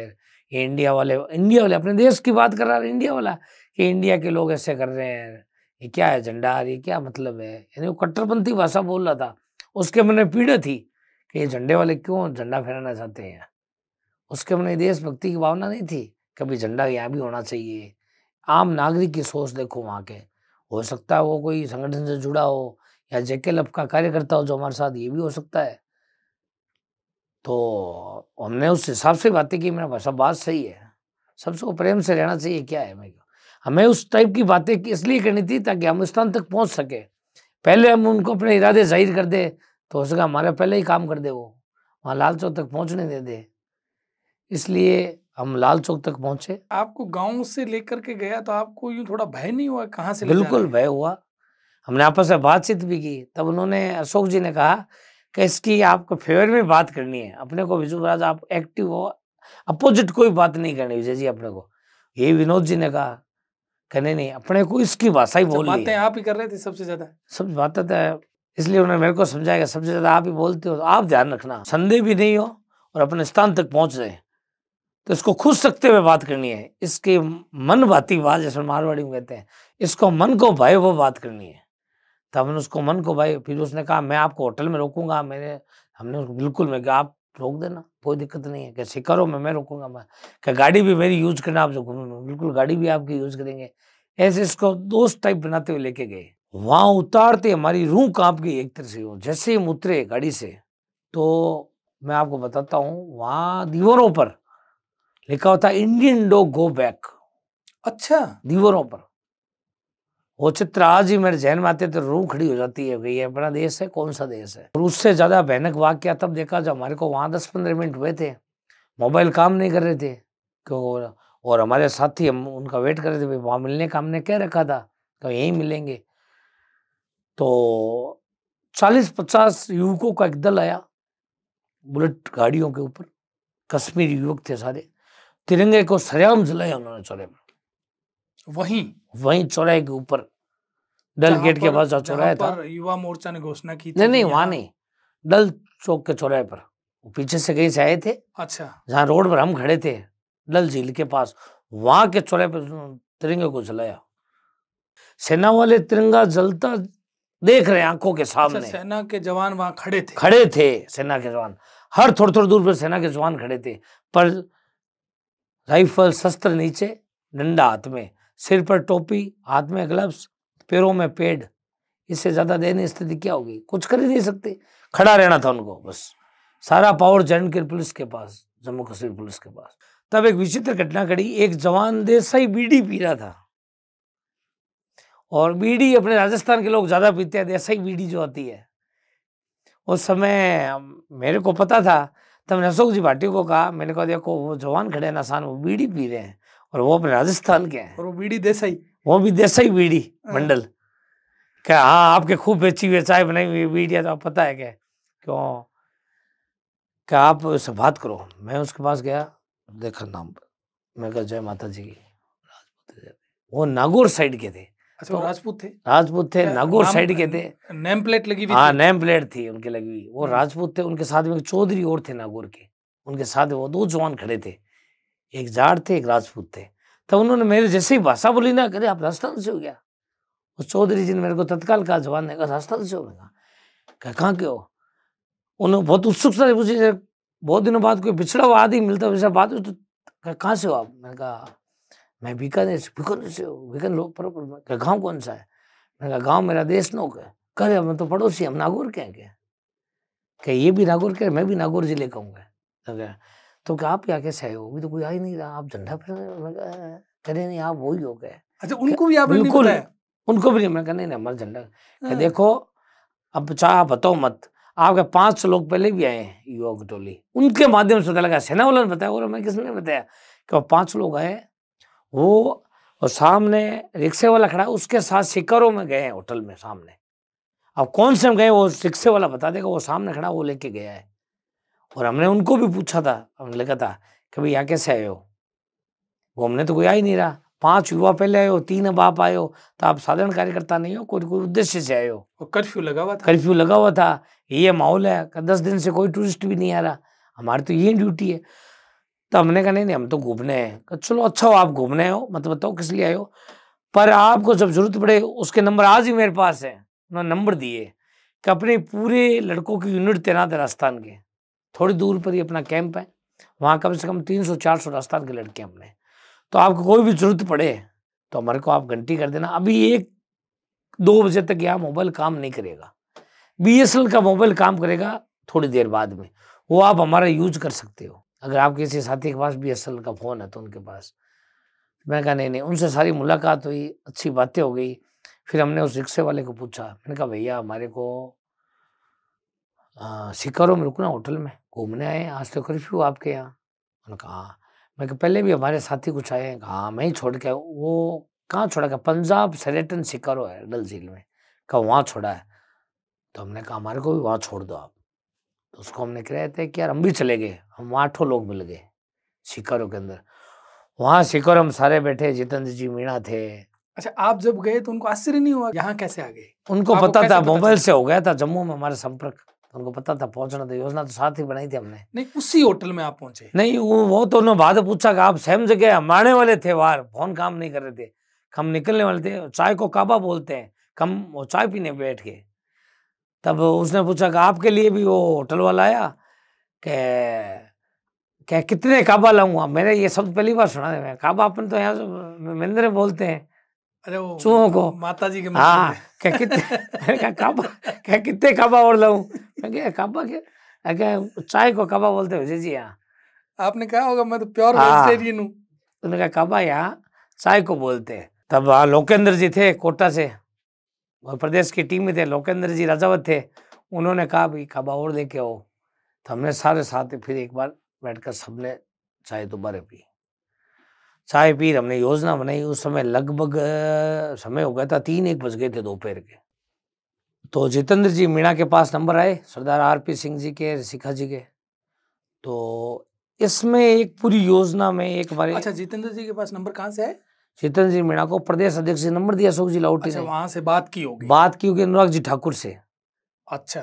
ये इंडिया वाले अपने देश की बात कर रहा है इंडिया वाला, कि इंडिया के लोग ऐसे कर रहे हैं, ये क्या है झंडा, ये क्या मतलब है, यानी वो कट्टरपंथी भाषा बोल रहा था। उसके मन में पीड़ा थी कि ये झंडे वाले क्यों झंडा फहराना चाहते हैं। उसके मन में देशभक्ति की भावना नहीं थी, कभी झंडा यहाँ भी होना चाहिए। आम नागरिक की सोच देखो वहाँ के, हो सकता है वो कोई संगठन से जुड़ा हो या जेकेएलएफ का कार्यकर्ता हो जो हमारे साथ, ये भी हो सकता है। तो हमने उस हिसाब से बातें की, मेरा भाषा बात सही है, सबसे प्रेम से रहना चाहिए, क्या है मैं, हमें उस टाइप की बातें इसलिए करनी थी ताकि हम उस स्थान तक पहुंच सके। पहले हम उनको अपने इरादे जाहिर कर दे तो हो सका हमारे पहले ही काम कर दे, वो वहाँ लाल चौक तक पहुंचने दे दे, इसलिए हम लाल चौक तक पहुंचे। आपको गांव से लेकर के गया तो आपको यूं थोड़ा भय नहीं हुआ कहाँ से ले जा रहे बिल्कुल हैं? भय हुआ, हमने आपस में बातचीत भी की। तब उन्होंने, अशोक जी ने कहा कि इसकी आपको फेवर में बात करनी है, अपने को विजुअल आप एक्टिव हो, अपोजिट कोई बात नहीं करनी विजय जी अपने को। ये विनोद जी ने कहा कि नहीं अपने को इसकी भाषा ही बोलनी बातें है। आप ही कर रहे थे सबसे ज्यादा? सब बातें तो इसलिए उन्होंने मेरे को समझाया सबसे ज्यादा आप ही बोलते हो, तो आप ध्यान रखना, संदेह भी नहीं हो और अपने स्थान तक पहुंच रहे, तो इसको खुश रखते हुए बात करनी है। इसके मन भाती बात, जैसे मारवाड़ी में कहते हैं, इसको मन को भाई वो बात करनी है। तब हमने उसको मन को भाई, फिर उसने कहा मैं आपको होटल में रोकूंगा, हमने उसको बिल्कुल, मैं कहा आप रोक देना, कोई दिक्कत नहीं है, कैसे करो, मैं रोकूंगा, मैं क्या गाड़ी भी मेरी यूज करना, आप जो घूमने, बिल्कुल गाड़ी भी आपकी यूज करेंगे। ऐसे इसको दोस्त टाइप बनाते हुए लेके गए। वहां उतारते हमारी रूह कांप गई एक तरह से, जैसे ही हम उतरे गाड़ी से, तो मैं आपको बताता हूँ वहां दीवारों पर लिखा होता इंडियन डॉग गो बैक। अच्छा, दीवारों पर वो चित्र आज ही मेरे जहन में आते तो रूह खड़ी हो जाती है, ये अपना देश है, कौन सा देश है। और उससे ज्यादा भयानक वाक्य तब देखा जब हमारे को वहां 10-15 मिनट हुए थे, मोबाइल काम नहीं कर रहे थे क्यों, और हमारे साथी हम उनका वेट कर रहे थे, वहां मिलने का हमने कह रखा था तो यहीं मिलेंगे। तो 40-50 युवकों का एक दल आया बुलेट गाड़ियों के ऊपर, कश्मीरी युवक थे सारे, तिरंगे को सरेआम जलाया उन्होंने चौराहे में, वहीं चौराहे के ऊपर, डल गेट के पास जो चौराहा था, युवा मोर्चा ने घोषणा की थी। नहीं वहां नहीं, डल चौक के चौराहे पर, वो पीछे से कहीं से आए थे। अच्छा, जहाँ रोड पर हम खड़े थे डल झील के पास, वहां के चौराहे पर तिरंगे को जलाया। सेना वाले तिरंगा जलता देख रहे आंखों के सामने। अच्छा, सेना के जवान वहां खड़े थे? सेना के जवान हर थोड़ी दूर पर सेना के जवान खड़े थे, पर राइफल शस्त्र नीचे, डंडा हाथ में, सिर पर टोपी, हाथ में ग्लव्स, पैरों में पेड। इससे ज्यादा दयनीय स्थिति क्या होगी, कुछ कर ही नहीं सकते, खड़ा रहना था उनको बस। सारा पावर जम्मू के पुलिस के पास, जम्मू कश्मीर पुलिस के पास। तब एक विचित्र घटना घटी, एक जवान देसाई बीड़ी पी रहा था, और बीड़ी अपने राजस्थान के लोग ज्यादा पीते हैं, देसाई बीड़ी जो आती है। उस समय मेरे को पता था, तब मैंने अशोक जी भाटी को कहा, मैंने कहा देखो वो जवान खड़े ना सान, वो बीड़ी पी रहे हैं और वो अपने राजस्थान के हैं, और वो बीड़ी देसाई, वो भी देसाई बीड़ी बंडल। क्या हाँ आपके खूब बेची हुई चाय बनाई हुई बीड़ी है, तो आप पता है क्या, क्यों क्या आप उससे बात करो। मैं उसके पास गया, देखा नाम, मैं कहा जय माता जी की, वो नागौर साइड के थे। अच्छा, वो राजपूत थे? राजपूत थे, नागौर साइड के थे, नेम प्लेट लगी हुई हाँ थी? नेम प्लेट थी उनके लगी हुई, वो राजपूत थे। उनके साथ में एक चौधरी और थे नागौर के, उनके साथ वो 2 जवान खड़े थे, एक जाट थे एक राजपूत थे। तो उन्होंने मेरे जैसे ही भाषा बोली ना, करे आप राजस्थान से हो गया, उस चौधरी जी ने मेरे को तत्काल कहा, जवान ने कहा राजस्थान से हो, कहाँ के हो। उन्होंने बहुत उत्सुकता से पूछी, बहुत दिनों बाद कोई बिछड़ा हुआ आदमी मिलता वैसा बात हो, तो कहाँ से हो आप। मैंने कहा मैं बीकानेर से हो। बीकानेर लोग पर गाँव कौन सा है। मैंने कहा गाँव मेरा देश नोक है। कह रहे हम तो पड़ोसी, हम नागौर के हैं क्या ये भी नागौर के, मैं भी नागौर जिले का हूँ। तो क्या आप यहाँ कैसे आए हो, अभी तो कोई आ ही नहीं रहा, आप झंडा फहरा रहे हो। मैं कह रहे नहीं आप वही हो गए। अच्छा, उनको भी आपने नहीं बिल्कुल बताया? उनको भी नहीं। मैं कहा नहीं हमारा झंडा। देखो अब चाहे आप बताओ मत, आपके 5 लोग पहले भी आए हैं युवा की टोली, उनके माध्यम से पता लगा, सेना वालों ने बताया और मैं किसने बताया कि वो 5 लोग आए, वो और सामने रिक्शे वाला खड़ा है, उसके साथ शिकारो में गए हैं होटल में सामने। अब कौन से हम गए वो रिक्शे वाला बता देगा, वो सामने खड़ा वो लेके गया है। और हमने उनको भी पूछा था, हमने लिखा था कि भाई यहाँ कैसे आए हो, वो हमने तो कोई आ ही नहीं रहा। 5 युवा पहले आए हो, 3 अब आप आए हो, तो आप साधारण कार्यकर्ता नहीं हो, कोई कोई उद्देश्य से आए हो। और कर्फ्यू लगा हुआ था। कर्फ्यू लगा हुआ था, ये माहौल है, 10 दिन से कोई टूरिस्ट भी नहीं आ रहा, हमारी तो यही ड्यूटी है। तो हमने कहा नहीं नहीं हम तो घूमने हैं। कहा चलो अच्छा हो आप घूमने हो, मत बताओ किस लिए आए हो, पर आपको जब जरूरत पड़े, उसके नंबर आज ही मेरे पास है। उन्होंने नंबर दिए कि अपने पूरे लड़कों की यूनिट तैनात है राजस्थान के, थोड़ी दूर पर ही अपना कैंप है, वहाँ कम से कम 300-400 राजस्थान के लड़के हमने, तो आपको कोई भी जरूरत पड़े तो हमारे को आप घंटी कर देना। अभी 1-2 बजे तक यहाँ मोबाइल काम नहीं करेगा, BSNL का मोबाइल काम करेगा थोड़ी देर बाद में, वो आप हमारा यूज कर सकते हो। अगर आप किसी साथी के पास BSNL का फ़ोन है तो उनके पास। मैं कहा नहीं नहीं, उनसे सारी मुलाकात हुई, अच्छी बातें हो गई। फिर हमने उस रिक्शे वाले को पूछा, मैंने कहा भैया हमारे को शिकारो में रुकना, होटल में घूमने आए हैं, आज तो कर्फ्यू आपके यहाँ। उन्होंने कहा हाँ। मैं कहा पहले भी हमारे साथी कुछ आए हैं, कहा हाँ मैं ही छोड़ के आया हूँ। वो कहाँ छोड़ा, क्या पंजाब शेरेटन शिकारो है डल झील में, कहा वहाँ छोड़ा है। तो हमने कहा हमारे को भी वहाँ छोड़ दो आप। तो उसको हमने कह रहे थे कि यार हम भी चले गए, हम 8 लोग मिल गए शिकारो के अंदर। वहाँ शिकारो हम सारे बैठे, जितेंद्र जी मीणा थे। अच्छा, आप जब गए तो उनको आश्चर्य नहीं हुआ यहाँ कैसे आ गए? उनको आपको पता कैसे था, पता मोबाइल चला? से हो गया था जम्मू में हमारा संपर्क, उनको पता था पहुंचना, तो योजना तो साथ ही बनाई थी हमने। नहीं, उसी होटल में आप पहुंचे? नहीं वो तो उन्होंने बाद में पूछा कि आप सेम जगह, हम आने वाले थे बाहर, फोन काम नहीं कर रहे थे, हम निकलने वाले थे, चाय को काबा बोलते हैं, हम वो चाय पीने बैठ गए। तब उसने पूछा कि आपके लिए भी वो होटल वाला आया, क्या कितने काबा लाऊंगा। मैंने ये शब्द पहली बार सुना है, मैं काबा अपन तो यहाँ महेंद्र बोलते हैं अरे वो चूहों को, माता जी के मंदिर हाँ में। क्या कितने, मैंने कहा काबा, क्या कितने काबा और लाऊं, मैं क्या काबा क्या, क्या चाय को काबा बोलते हो जी यहाँ। आपने कहा होगा मैं तो प्योर हाँ। वेजिटेरियन हूँ। उन्होंने कहा काबा यहाँ चाय को बोलते हैं। तब लोकेंद्र जी थे कोटा से, और प्रदेश की टीम में थे, लोकेंद्र जी राजावत थे, उन्होंने कहा भाई काबा और लेके आओ। तो हमने सारे साथ फिर एक बार बैठकर सबने चाय दोबारा पी, चाय पी, हमने योजना बनाई। उस समय लगभग समय हो गया था 3-1 बज गए थे दोपहर के। तो जितेंद्र जी मीणा के पास नंबर आए, सरदार RP सिंह जी के, शिखा जी के। तो इसमें एक पूरी योजना में एक बार, अच्छा, जितेंद्र जी के पास नंबर कहाँ से है? जितेंद्र जी मीणा को प्रदेश अध्यक्ष जी नंबर दिया, अशोक जी लाहौटी अच्छा, ने। वहां से बात की होगी। बात की होगी अनुराग जी ठाकुर से, अच्छा,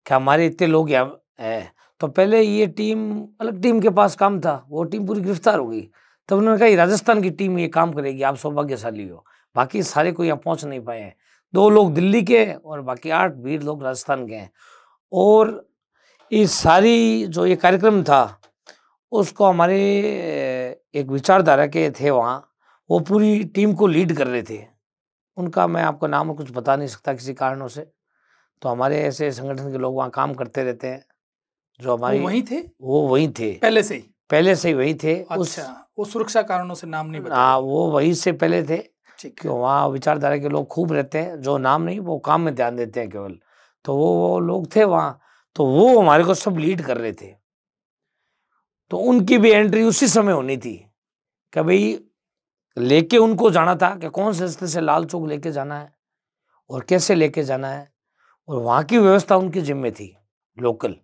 क्या हमारे इतने लोग यहाँ है। तो पहले ये टीम, अलग टीम के पास काम था, वो टीम पूरी गिरफ्तार हो गई। तब उन्होंने कहा राजस्थान की टीम ये काम करेगी, आप सौभाग्यशाली हो। बाकी सारे कोई यहाँ पहुंच नहीं पाए हैं, 2 लोग दिल्ली के और बाकी 8 20 लोग राजस्थान के हैं। और इस सारी जो ये कार्यक्रम था उसको हमारे एक विचारधारा के थे वहाँ, वो पूरी टीम को लीड कर रहे थे। उनका मैं आपको नाम कुछ बता नहीं सकता किसी कारणों से। तो हमारे ऐसे संगठन के लोग वहाँ काम करते रहते हैं, जो वो हमारी, वहीं थे वो वहीं थे, पहले से ही? पहले से ही वहीं थे। अच्छा, वो सुरक्षा कारणों से नाम नहीं बता? हाँ वो वहीं से पहले थे, ठीक कि है। वहाँ विचारधारा के लोग खूब रहते हैं, जो नाम नहीं वो काम में ध्यान देते हैं केवल। तो वो लोग थे वहाँ, तो वो हमारे को सब लीड कर रहे थे। तो उनकी भी एंट्री उसी समय होनी थी कि भाई लेके उनको जाना था कि कौन से रास्ते से लाल चौक लेके जाना है और कैसे लेके जाना है, और वहाँ की व्यवस्था उनकी जिम्मे थी लोकल।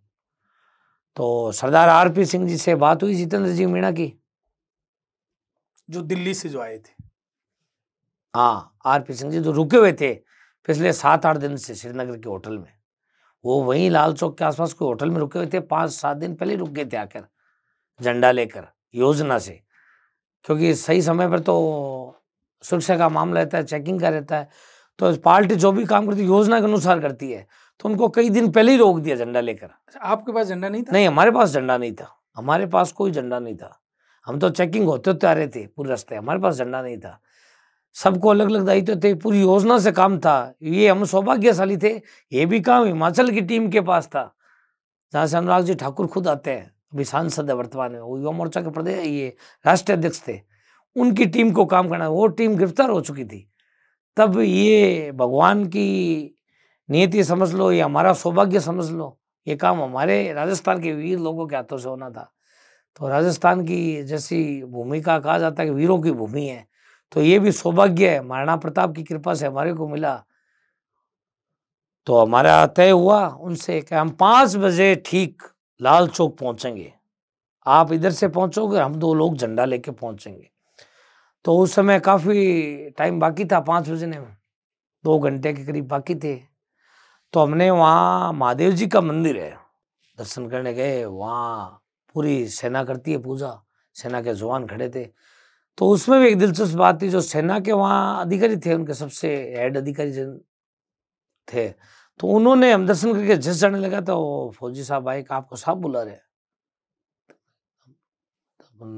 तो सरदार RP सिंह जी से बात हुई, जितेंद्र जी मीणा की, जो दिल्ली से जो आए थे। हाँ RP सिंह जी जो रुके हुए थे पिछले 7-8 दिन से श्रीनगर के होटल में, वो वहीं लाल चौक के आसपास कोई होटल में रुके हुए थे, 5-7 दिन पहले रुक गए थे आकर झंडा लेकर योजना से, क्योंकि सही समय पर तो सुरक्षा का मामला रहता है, चेकिंग का रहता है। तो पार्टी जो भी काम करती है योजना के अनुसार करती है, तो उनको कई दिन पहले ही रोक दिया झंडा लेकर। अच्छा, आपके पास झंडा नहीं था? नहीं हमारे पास झंडा नहीं था, हमारे पास कोई झंडा नहीं था, हम तो चेकिंग होते होते आ रहे थे पूरे रास्ते, हमारे पास झंडा नहीं था। सबको अलग अलग दायित्व थे, पूरी योजना से काम था। ये हम सौभाग्यशाली थे, ये भी काम हिमाचल की टीम के पास था, जहाँ से अनुराग जी ठाकुर खुद आते हैं, अभी सांसद है वर्तमान में, वो युवा मोर्चा के प्रदेश ये राष्ट्रीय अध्यक्ष थे। उनकी टीम को काम करना, वो टीम गिरफ्तार हो चुकी थी। तब ये भगवान की नियति समझ लो, ये हमारा सौभाग्य समझ लो, ये काम हमारे राजस्थान के वीर लोगों के हाथों से होना था। तो राजस्थान की जैसी भूमि का कहा जाता है कि वीरों की भूमि है, तो ये भी सौभाग्य है, महाराणा प्रताप की कृपा से हमारे को मिला। तो हमारा तय हुआ उनसे कि हम 5 बजे ठीक लाल चौक पहुंचेंगे, आप इधर से पहुंचोगे, हम 2 लोग झंडा लेके पहुंचेंगे। तो उस समय काफ़ी टाइम बाकी था, 5 बजने में 2 घंटे के करीब बाकी थे। तो हमने वहाँ महादेव जी का मंदिर है, दर्शन करने गए। वहाँ पूरी सेना करती है पूजा, सेना के जवान खड़े थे। तो उसमें भी एक दिलचस्प बात थी, जो सेना के वहाँ अधिकारी थे, उनके सबसे हेड अधिकारी जन थे, तो उन्होंने, हम दर्शन करके जस्ट जाने लगा तो फौजी साहब आए कि आपको साहब बुला रहे हैं।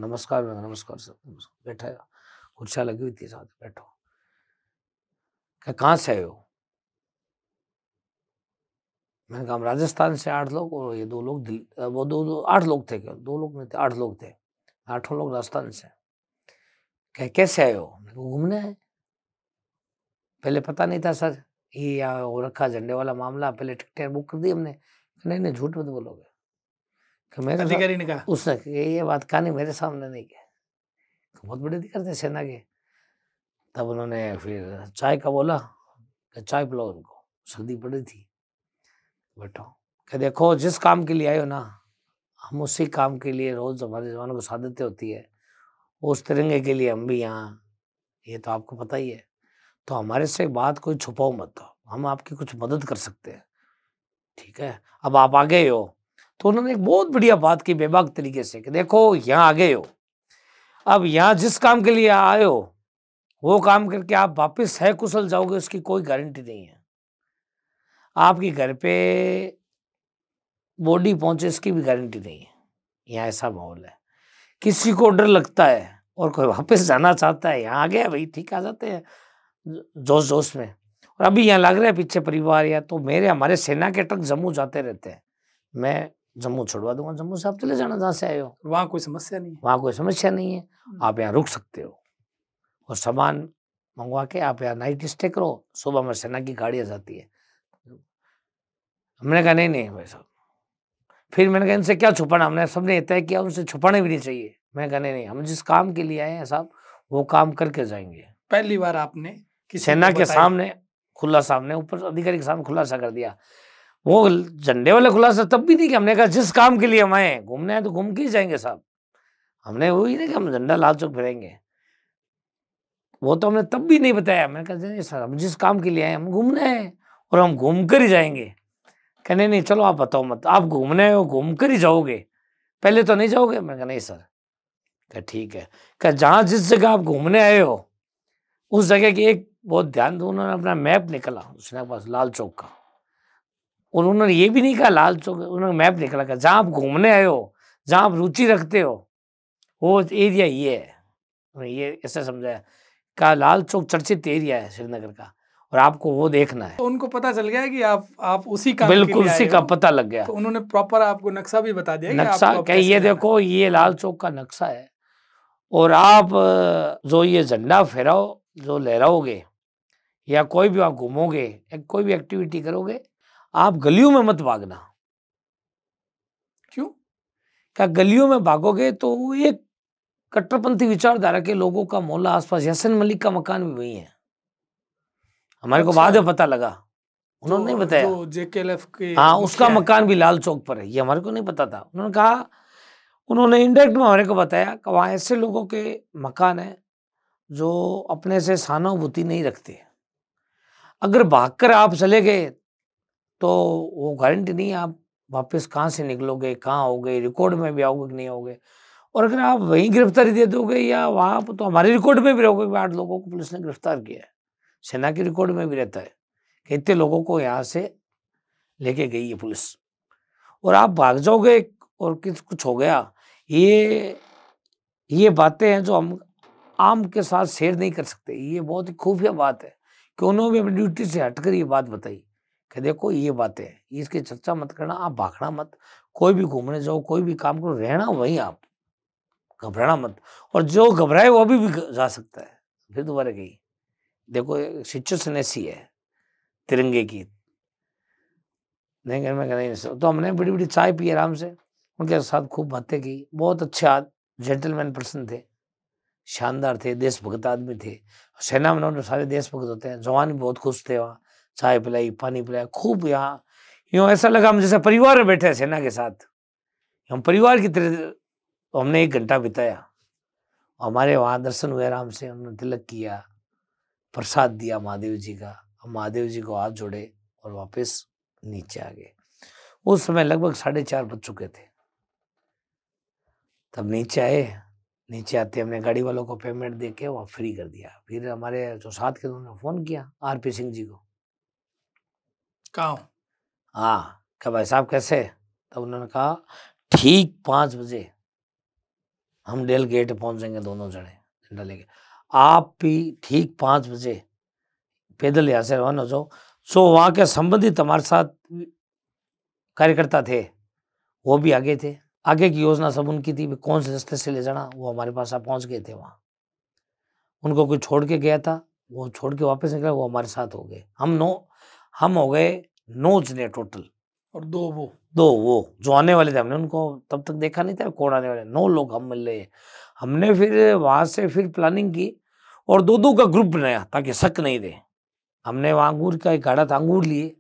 नमस्कार, नमस्कार सर, बैठा है, कुर्सियाँ लगी हुई थी साथ, बैठो। कहाँ से आए हो? मैंने कहा हम राजस्थान से 8 लोग, और ये 2 लोग वो 8 लोग थे, केवल 2 लोग नहीं थे, 8 लोग थे, 8 लोग राजस्थान से। कैसे आए हो? घूमने आए। पहले पता नहीं था सर, ये हो रखा झंडे वाला मामला, पहले टिकटें बुक कर दी हमने। नहीं नहीं, झूठ मत बोलोगे। मेरे अधिकारी ने कहा, उसने ये बात कहा नहीं, मेरे सामने नहीं किया, बहुत बड़े अधिकारी थे सेना के। तब उन्होंने फिर चाय का बोला कि चाय पिलाओ उनको, सर्दी पड़ रही थी, बैठो। कि देखो जिस काम के लिए आए हो ना, हम उसी काम के लिए रोज हमारे जवानों को सादतें होती है, उस तिरंगे के लिए हम भी यहाँ, ये तो आपको पता ही है। तो हमारे से बात कोई छुपाओ मत, हम आपकी कुछ मदद कर सकते हैं, ठीक है। अब आप आ गए हो, तो उन्होंने एक बहुत बढ़िया बात की बेबाक तरीके से कि देखो यहाँ आ गए हो, अब यहाँ जिस काम के लिए आए हो वो काम करके आप वापस है कुशल जाओगे, उसकी कोई गारंटी नहीं है। आपकी घर पे बॉडी पहुंचे, इसकी भी गारंटी नहीं है। यहाँ ऐसा माहौल है, किसी को डर लगता है और कोई वापस जाना चाहता है, यहाँ आ गया भाई ठीक, आ जाते हैं जोश जोश में। और अभी यहाँ लग रहा है पीछे परिवार, या तो हमारे सेना के ट्रक जम्मू जाते रहते हैं, मैं जम्मू छोड़वा दूंगा, जम्मू से आप चले जाना जहाँ से आए हो, वहाँ कोई समस्या नहीं है। वहाँ कोई समस्या नहीं है, आप यहाँ रुक सकते हो और सामान मंगवा के आप यहाँ नाइट स्टे करो, सुबह में सेना की गाड़ियाँ जाती है। हमने कहा नहीं नहीं भाई साहब। फिर मैंने कहा इनसे क्या छुपाना, हमने सबने तय किया उनसे छुपाने भी नहीं चाहिए। मैं कहा नहीं नहीं, हम जिस काम के लिए आए हैं साहब वो काम करके जाएंगे। पहली बार आपने किसी सेना को के बताया? सामने खुला, सामने ऊपर अधिकारी के सामने खुलासा कर दिया। वो झंडे वाले खुलासा तब भी नहीं कि हमने कहा जिस काम के लिए हम आए घूमने आए तो घूम के ही जाएंगे साहब, हमने वही नहीं कि हम झंडा लाल चौक फिरेंगे, वो तो हमने तब भी नहीं बताया। मैंने कहा नहीं सर, हम जिस काम के लिए आए हम घूमने आए और हम घूम कर ही जाएंगे। कहने नहीं चलो आप बताओ मत, आप घूमने हो घूम कर ही जाओगे, पहले तो नहीं जाओगे। मैं कहा नहीं सर। कहा ठीक है। कहा जहाँ जिस जगह आप घूमने आए हो उस जगह की एक बहुत ध्यान दो, उन्होंने अपना मैप निकला उसने पास लाल चौक का, और उन्होंने ये भी नहीं कहा लाल चौक, उन्होंने मैप निकला कहा जहाँ आप घूमने आए हो, जहाँ आप रुचि रखते हो वो एरिया ये है, उन्होंने ये ऐसा समझाया। कहा लाल चौक चर्चित एरिया है श्रीनगर का और आपको वो देखना है। तो उनको पता चल गया कि आप उसी काम के बिल्कुल लिए आए उसी का हो। पता लग गया। तो उन्होंने प्रॉपर आपको नक्शा भी बता दिया कि नक्शा आपको अब क्या, कैसे ये जाना है। देखो ये लाल चौक का नक्शा है, और आप जो ये झंडा फहराओ, जो लहराओगे या कोई भी आप घूमोगे, कोई भी एक्टिविटी करोगे, आप गलियों में मत भागना। क्यों? क्या गलियों में भागोगे तो वो एक कट्टरपंथी विचारधारा के लोगों का मोहल्ला आसपास, यासीन मलिक का मकान भी वही है, हमारे को अच्छा। बाद में पता लगा, उन्होंने नहीं बताया। जो जेकेएलएफ के हाँ उसका मुखिया है। मकान भी लाल चौक पर है, ये हमारे को नहीं पता था। उन्होंने कहा, उन्होंने इनडायरेक्ट में हमारे को बताया कि वहाँ ऐसे लोगों के मकान है जो अपने से सहानुभूति नहीं रखते, अगर भागकर आप चले गए तो वो गारंटी नहीं है आप वापस कहाँ से निकलोगे, कहाँ होगे, रिकॉर्ड में भी आओगे कि नहीं आओगे। और अगर आप वहीं गिरफ्तारी दे दोगे या वहाँ पर, तो हमारे रिकॉर्ड में भी रहोगे कि 8 लोगों को पुलिस ने गिरफ्तार किया है, सेना के रिकॉर्ड में भी रहता है कि इतने लोगों को यहाँ से लेके गई है पुलिस, और आप भाग जाओगे और कुछ हो गया। ये बातें हैं जो हम आम के साथ शेयर नहीं कर सकते। ये बहुत ही खुफिया बात है कि उन्होंने भी अपनी ड्यूटी से हटकर ये बात बताई कि देखो ये बातें हैं, इसकी चर्चा मत करना, आप भागना मत, कोई भी घूमने जाओ, कोई भी काम करो, रहना वहीं, आप घबराना मत। और जो घबराए वो अभी भी जा सकता है। फिर दोबारा गई, देखो सिचुएशन ऐसी है तिरंगे की, नहीं घर में नहीं। तो हमने बड़ी बड़ी चाय पी आराम से, उनके साथ खूब बातें की, बहुत अच्छे जेंटलमैन पर्सन थे, शानदार थे, देशभक्त आदमी थे। सेना में उन्होंने सारे देशभक्त होते हैं, जवान भी बहुत खुश थे वहाँ, चाय पिलाई, पानी पिलाया, खूब यहाँ यूँ ऐसा लगा हम जैसे परिवार में बैठे हैं सेना के साथ, हम परिवार की तरह। हमने 1 घंटा बिताया, हमारे वहाँ दर्शन हुए आराम से, उन्होंने तिलक किया, प्रसाद दिया महादेव जी का, हम महादेव जी को हाथ जोड़े और वापस नीचे आ गए। उस समय लगभग 4:30 बज चुके थे। तब नीचे आए, नीचे आते हमने गाड़ी वालों को पेमेंट दे के वहाँ फ्री कर दिया। फिर हमारे जो साथ के उन्होंने फ़ोन किया आरपी सिंह जी को, कहाँ? हाँ, क्या भाई साहब कैसे? तब उन्होंने कहा ठीक 5 बजे हम डेल गेट पहुंचेंगे, दोनों जने झंडा लेके। आप भी ठीक 5 बजे पैदल यहाँ से रवाना हो जाओ। सो वहाँ के संबंधित हमारे साथ कार्यकर्ता थे, वो भी आगे थे। आगे की योजना सब उनकी थी, कौन से रास्ते से ले जाना, वो हमारे पास पहुंच गए थे वहाँ। उनको कोई छोड़ के गया था, वो छोड़ के वापस निकला, वो हमारे साथ हो गए। हम हो गए 9 जने टोटल, और 2 वो जो आने वाले थे, हमने उनको तब तक देखा नहीं था कौन आने वाले। 9 लोग हम मिल रहे। हमने फिर वहाँ से फिर प्लानिंग की और 2-2 का ग्रुप बनाया ताकि शक नहीं रहे। हमने वहाँ अंगूर का एक गाड़ा था, अंगूर लिए,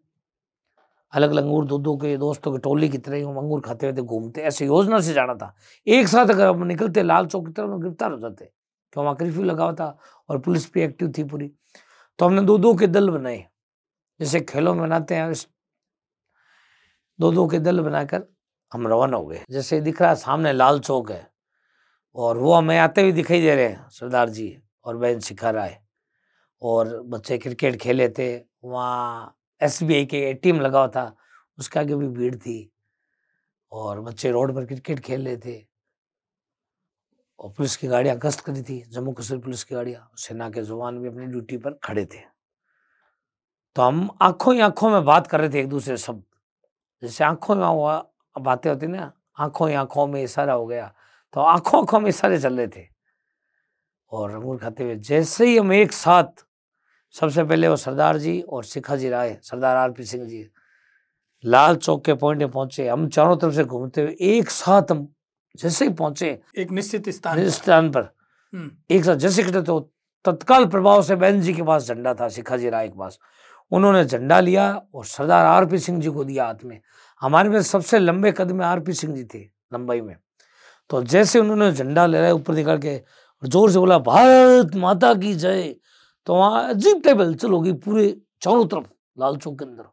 अलग अलग अंगूर 2-2 के दोस्तों की टोली की तरह हम अंगूर खाते हुए घूमते, ऐसे योजना से जाना था। एक साथ अगर हम निकलते लाल चौक की तरफ हम गिरफ्तार हो जाते, क्यों वहाँ कर्फ्यू लगा हुआ था और पुलिस भी एक्टिव थी पूरी। तो हमने 2-2 के दल बनाए, जैसे खेलों में बनाते हैं, 2-2 के दल बनाकर हम रवाना हो गए। जैसे दिख रहा है सामने लाल चौक है और वो हमें आते हुए दिखाई दे रहे हैं सरदार जी और बहन शिखा राय, और बच्चे क्रिकेट खेले थे। वहाँ एसबीआई के एटीएम लगा हुआ था, उसके आगे भी भीड़ थी और बच्चे रोड पर क्रिकेट खेल रहे थे और पुलिस की गाड़ियां गश्त करी थी, जम्मू कश्मीर पुलिस की गाड़ियां, सेना के जवान भी अपनी ड्यूटी पर खड़े थे। तो हम आंखों ही आंखों में बात कर रहे थे एक दूसरे सब, जैसे आंखों में हुआ बातें होती ना, आंखों ही आंखों में इशारा हो गया, तो आंखों आंखों में इशारे चल रहे थे और अंगूर खाते हुए। जैसे ही हम एक साथ, सबसे पहले वो सरदार जी और शिखा जी राय, सरदार आरपी सिंह जी लाल चौक के पॉइंट में पहुंचे, हम चारों तरफ से घूमते हुए एक साथ हम जैसे ही पहुंचे एक निश्चित स्थान पर एक साथ जैसे कटे, तो तत्काल प्रभाव से बहन जी के पास झंडा था, शिखा जी राय के पास, उन्होंने झंडा लिया और सरदार आरपी सिंह जी को दिया हाथ में। हमारे में सबसे लंबे कद में आरपी सिंह जी थे लंबाई में। तो जैसे उन्होंने झंडा ले रहा है ऊपर निकाल के और जोर से बोला भारत माता की जय, तो वहाँ अजीब टाइप हलचल होगी पूरे चारों तरफ लाल चौक के अंदर।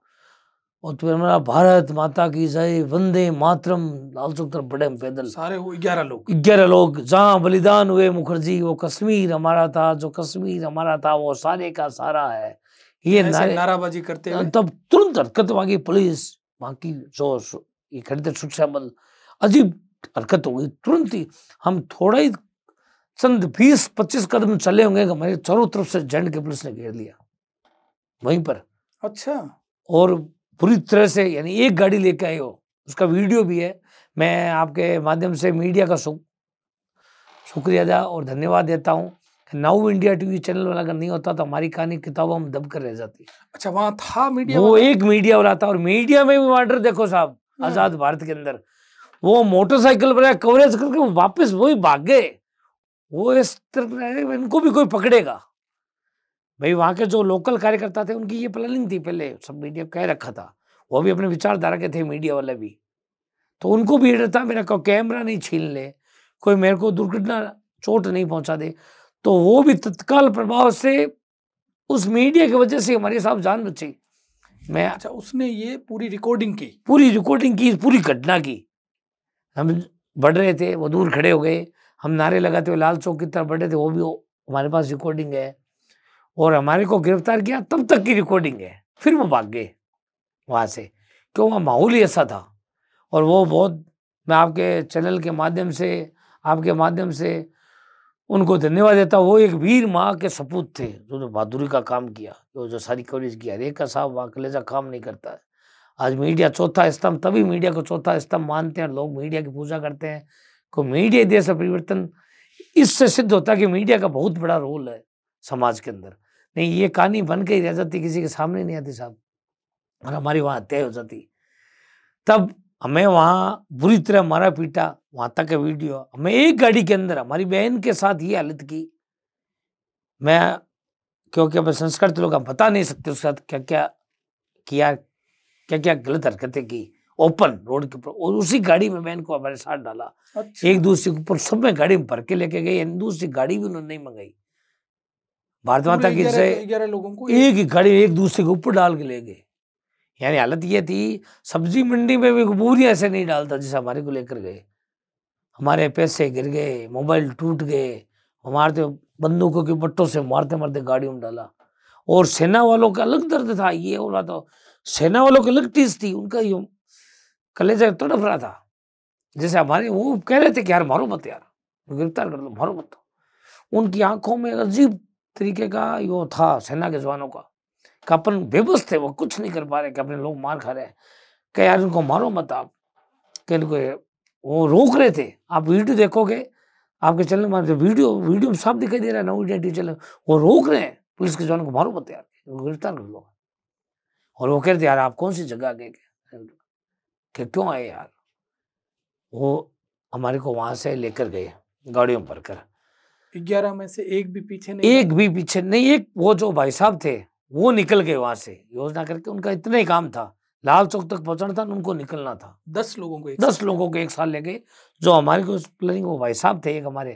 और तो हमारा भारत माता की जय, वंदे मातरम, लाल चौक तरफ बढ़े हम पैदल, सारे 11 लोग 11 लोग। जहाँ बलिदान हुए मुखर्जी, वो कश्मीर हमारा था, जो कश्मीर हमारा था वो सारे का सारा है, ये नाराबाजी करते हुए। तब तुरंत हरकत वहाँ की पुलिस, वहाँ की जो ये खड़े थे सुरक्षा बल, अजीब हरकत हो गई तुरंत ही। हम थोड़ा ही चंद 20-25 कदम चले होंगे, हमारे चारों तरफ से जेंड के पुलिस ने घेर लिया वहीं पर। अच्छा। और पूरी तरह से, यानी एक गाड़ी लेके आए हो, उसका वीडियो भी है। मैं आपके माध्यम से मीडिया का शुक्रिया अदा और धन्यवाद देता हूँ। नाउ इंडिया टीवी चैनल वाला अगर नहीं होता तो हमारी कहानी किताबों में दब कर रह जाती। अच्छा, वहां था मीडिया वो एक मीडिया वाला था, और मीडिया में भी ऑर्डर देखो साहब, आजाद भारत के अंदर वो मोटरसाइकिल पर कवरेज करके वो वापस वही भाग गए। वो इस तरह इनको भी कोई पकड़ेगा भाई। वहां के जो लोकल कार्यकर्ता थे उनकी ये प्लानिंग थी, पहले सब मीडिया कह रखा था, वो भी अपने विचारधारा के थे मीडिया वाले भी, तो उनको भी डर था मेरा कैमरा नहीं छीन ले, कोई मेरे को दुर्घटना चोट नहीं पहुंचा दे। तो वो भी तत्काल प्रभाव से उस मीडिया की वजह से हमारी साहब जान बची। मैं अच्छा, उसने ये पूरी रिकॉर्डिंग की पूरी घटना की। हम बढ़ रहे थे, वो दूर खड़े हो गए, हम नारे लगाते हुए लाल चौक की तरफ बढ़ रहे थे, वो भी हमारे पास रिकॉर्डिंग है, और हमारे को गिरफ्तार किया तब तक की रिकॉर्डिंग है। फिर वो भाग गए वहाँ से, क्यों वहाँ माहौल ही ऐसा था। और वो बहुत, मैं आपके चैनल के माध्यम से, आपके माध्यम से उनको धन्यवाद देता हूँ। वो एक वीर माँ के सपूत थे जो बहादुरी का काम किया, जो सारी कवरेज किया। रेखा साहब वहाँ कलेजा काम नहीं करता है। आज मीडिया चौथा स्तंभ, तभी मीडिया को चौथा स्तंभ मानते हैं लोग, मीडिया की पूजा करते हैं। को मीडिया देश का परिवर्तन इससे सिद्ध होता है कि मीडिया का बहुत बड़ा रोल है समाज के अंदर। नहीं, ये कहानी बन के ही रह जाती, किसी के सामने नहीं आती साहब, और हमारी वहाँ हत्या हो जाती। तब हमें वहाँ बुरी तरह मारा पीटा, वहाँ तक का वीडियो। हमें एक गाड़ी के अंदर हमारी बहन के साथ ये हालत की। मैं क्योंकि अब संस्कृत लोग हम बता नहीं सकते उसके साथ क्या क्या किया, क्या क्या गलत हरकतें की ओपन रोड के ऊपर, और उसी गाड़ी में बहन को हमारे साथ डाला। अच्छा। एक दूसरे के ऊपर सब में गाड़ी में भर के लेके गए, दूसरी गाड़ी भी उन्होंने नहीं मंगाई। भारत माता की जय, 11 लोगों को एक ही गाड़ी एक दूसरे के ऊपर डाल के ले गए। यानी हालत ये थी, सब्जी मंडी में भी पूरी ऐसे नहीं डालता जैसे हमारे को लेकर गए। हमारे पैसे गिर गए, मोबाइल टूट गए, हमारे तो बंदूकों के बट्टों से मारते मारते गाड़ियों में डाला। और सेना वालों का अलग दर्द था, ये हो रहा था, सेना वालों की अलग टीस थी, उनका यूं कलेजा तड़प रहा था। जैसे हमारे वो कह रहे थे कि यार मारो मत, यार गिरफ्तार कर लो, मारो मत। उनकी आंखों में अजीब तरीके का यो था सेना के जवानों का, कि अपन बेबस थे, वो कुछ नहीं कर पा रहे, कि अपने लोग मार खा रहे हैं, कि यार उनको मारो मत आप, कि इनको वो रोक रहे थे। आप वीडियो देखोगे आपके चैनल में, वीडियो में साफ दिखाई दे रहा है, नौ टी चैनल, वो रोक रहे हैं पुलिस के जवानों को, मारो मत यार, इनको गिरफ्तार कर लो। और वो कहते यार आप कौन सी जगह गए, कि क्यों आए यार। वो हमारे को वहां से लेकर गए गाड़ियों पर कर। 11 में से एक भी पीछे नहीं, एक भी पीछे नहीं। एक वो जो भाई साहब थे वो निकल गए वहां से योजना करके, उनका इतना ही काम था, लाल चौक तक पहुंचना था, उनको निकलना था। 10 लोगों को 10 लोगों को एक साल ले गए। जो हमारे को प्लानिंग, वो भाई साहब थे एक हमारे,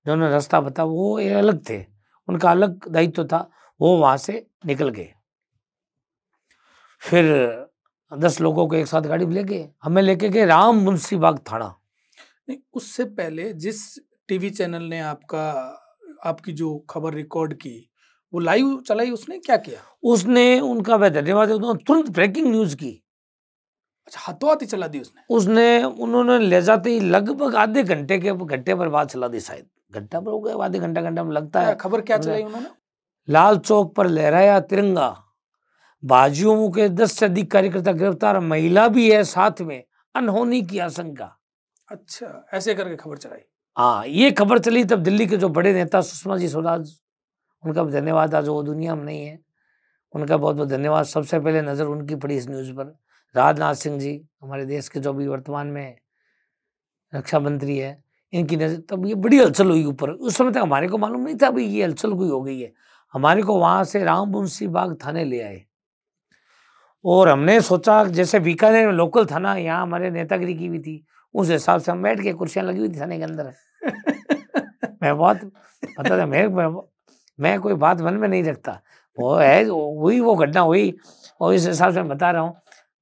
जिन्होंने रास्ता बता, वो ये अलग थे, उनका अलग दायित्व था, वो वहां से निकल गए। फिर 10 लोगों को एक साथ गाड़ी में ले गए, हमें लेके गए राम मुंशी बाग थाना। नहीं, उससे पहले जिस टीवी चैनल ने आपकी जो खबर रिकॉर्ड की, वो लाइव चलाई, उसने क्या किया? उसने, उनका मैं धन्यवाद देता हूं, तुरंत ब्रेकिंग न्यूज की। अच्छा, हाथों हाथ ही चला दी उसने? उन्होंने ले जाते ही लगभग आधे घंटे पर बाद चला दी, शायद घंटा पर हो गया, आधे घंटा में लगता है। खबर क्या चलाई उन्होंने? लाल चौक पर लहराया तिरंगा, बाजियों के 10 से अधिक कार्यकर्ता गिरफ्तार, महिला भी है साथ में, अनहोनी की आशंका। अच्छा, ऐसे करके खबर चलाई। हाँ, ये खबर चली तब दिल्ली के जो बड़े नेता सुषमा जी स्वराज, उनका भी धन्यवाद, आज वो दुनिया में नहीं है, उनका बहुत बहुत धन्यवाद। सबसे पहले नजर उनकी पड़ी इस न्यूज पर। राजनाथ सिंह जी, हमारे देश के जो भी वर्तमान में रक्षा मंत्री है, इनकी नजर, तब ये बड़ी हलचल हुई ऊपर। उस समय तक हमारे को मालूम नहीं था भाई ये हलचल कोई हो गई है। हमारे को वहां से राम मुंशी बाग थाने ले आए, और हमने सोचा जैसे बीकानेर में लोकल थाना, यहाँ हमारे नेतागिरी की हुई थी, उस हिसाब से हम बैठ के, कुर्सियां लगी हुई थी थाने के अंदर। मैं बहुत पता था, मैं कोई बात मन में नहीं रखता, वो है हुई, वो घटना हुई, और इस हिसाब से मैं बता रहा हूँ।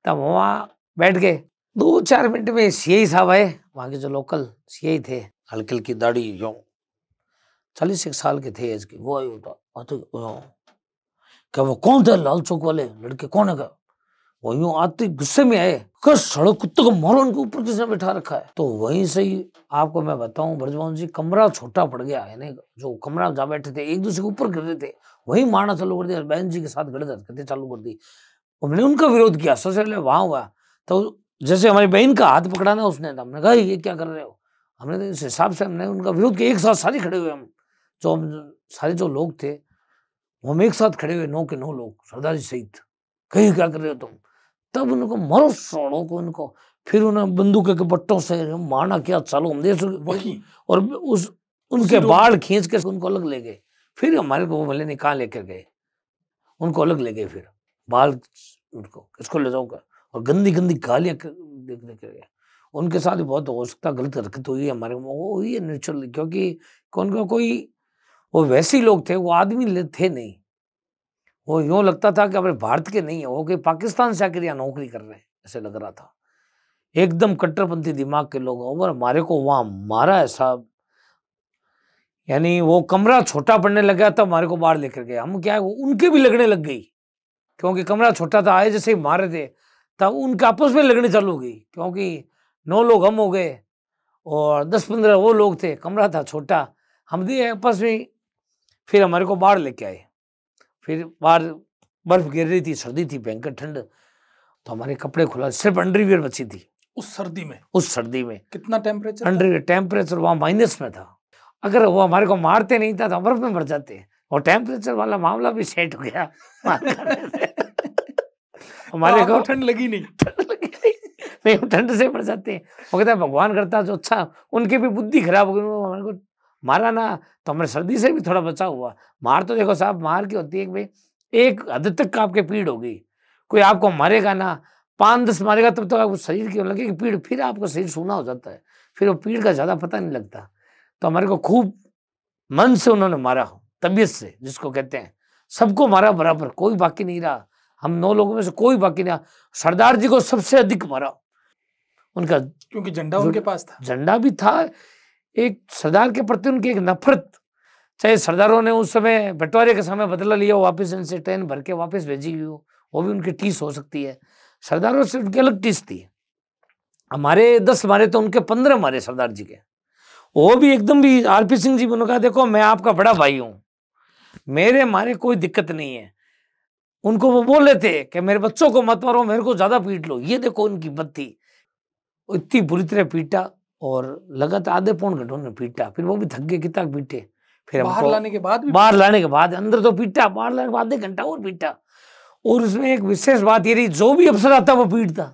तब वहाँ बैठ गए, 2-4 मिनट में सीआई साहब आए, वहाँ के जो लोकल सीआई थे, हल्की हल्की दाढ़ी, यूं 40 साल के थे एज के, वो आए क्या, वो कौन थे लाल चौक वाले लड़के, कौन है? वो यूं आते गुस्से में आए, कस सड़क कुत्ते को मारो, उनको ऊपर किसने बैठा रखा है। तो वहीं से ही आपको मैं बताऊं ब्रजमोहन जी, कमरा छोटा पड़ गया है, जो कमरा जहाँ बैठे थे एक दूसरे के ऊपर गिर रहे थे, वही मारना चालू कर दिया, बहन जी के साथ गलत हरकतें चालू कर दी। हमने उनका विरोध किया, सबसे पहले वहां हुआ। तो जैसे हमारी बहन का हाथ पकड़ाना उसने, हमने कहा ये क्या कर रहे हो, हमने तो इस हिसाब से हमने उनका विरोध किया। एक साथ सारे खड़े हुए, हम सारे जो लोग थे वो हम एक साथ खड़े हुए, 9 के 9 लोग, सरदार जी सहित, कहीं क्या कर रहे हो तुम। तब उनको मारो सड़ों को उनको, फिर उन्हें बंदूक के बट्टों से मारना क्या चालू, हम देश वही, और उनके बाल खींच के उनको अलग ले गए। फिर हमारे को वो भले नहीं कहाँ लेकर गए, उनको अलग ले गए, फिर बाल उनको इसको ले जाओ, और गंदी गंदी गालियां देखने के गए। उनके साथ बहुत हो सकता गलत हरकत हुई है हमारे, वो हुई है नेचुरली, क्योंकि उनका कोई, वो वैसे लोग थे, वो आदमी थे नहीं, वो यूं लगता था कि अपने भारत के नहीं है, वो कि पाकिस्तान से आकर यहाँ नौकरी कर रहे हैं, ऐसे लग रहा था। एकदम कट्टरपंथी दिमाग के लोग, और हमारे को वहां मारा है साहब। यानी वो कमरा छोटा पड़ने लगा तब हमारे को बाहर लेकर गए। हम क्या है, उनके भी लगने लग गई, क्योंकि कमरा छोटा था, आए जैसे ही मार रहे थे तब उनके आपस में लगने चालू हो गई, क्योंकि 9 लोग हम हो गए और 10-15 वो लोग थे, कमरा था छोटा, हम दिए आपस में। फिर हमारे को बाहर लेके आए, फिर बाहर बर्फ गिर रही थी, सर्दी थी, भयंकर ठंड, तो हमारे कपड़े खुला, सिर्फ अंडरवियर बची थी उस सर्दी में। उस सर्दी में कितना टेम्परेचर? अंडरवियर टेम्परेचर वहाँ माइनस में था। अगर वो हमारे को मारते नहीं था तो हम बर्फ में मर जाते, और टेम्परेचर वाला मामला भी सेट हो गया। हमारे को ठंड लगी नहीं। नहीं वो ठंड से मर जाते हैं। वो कहता है भगवान करता जो अच्छा, उनकी भी बुद्धि खराब हो गई, हमारे को मारा ना तो हमारे सर्दी से भी थोड़ा बचा हुआ। मार तो देखो साहब, मार की होती है कि भाई एक हद तक आपके पीड़ होगी, कोई आपको मारेगा ना, 5-10 मारेगा तब तो आपको शरीर की लगेगी पीड़, फिर आपका शरीर सूना हो जाता है, फिर वो पीड़ का ज्यादा पता नहीं लगता। तो हमारे को खूब मन से उन्होंने मारा, तबीयत से जिसको कहते हैं, सबको मारा बराबर, कोई बाकी नहीं रहा। हम 9 लोगों में से कोई बाकी नहीं रहा। सरदार जी को सबसे अधिक मारा उनका, क्योंकि झंडा उनके पास था। झंडा भी था, एक सरदार के प्रति उनकी एक नफरत। चाहे सरदारों ने उस समय बंटवारे के समय बदला लिया हो, वापस इनसे ट्रेन भर के वापस भेजी गई हो, वो भी उनकी टीस हो सकती है। सरदारों से उनकी अलग टीस थी। हमारे 10 मारे तो उनके 15 मारे सरदार जी के। वो भी एकदम भी आरपी सिंह जी ने कहा देखो मैं आपका बड़ा भाई हूं, मेरे मारे कोई दिक्कत नहीं है। उनको वो बोले थे कि मेरे बच्चों को मत मारो, मेरे को ज्यादा पीट लो। ये देखो उनकी बत थी, इतनी बुरी तरह पीटा और लगातार आधे पौन घंटों ने पीटा, फिर वो भी थक गए, कितना पीटे। फिर बाहर लाने के बाद भी बाहर लाने के बाद, अंदर तो पीटा, बाहर लाने के बाद आधे घंटा और पीटा। और उसमें एक विशेष बात ये रही, जो भी अफसर आता वो पीटता।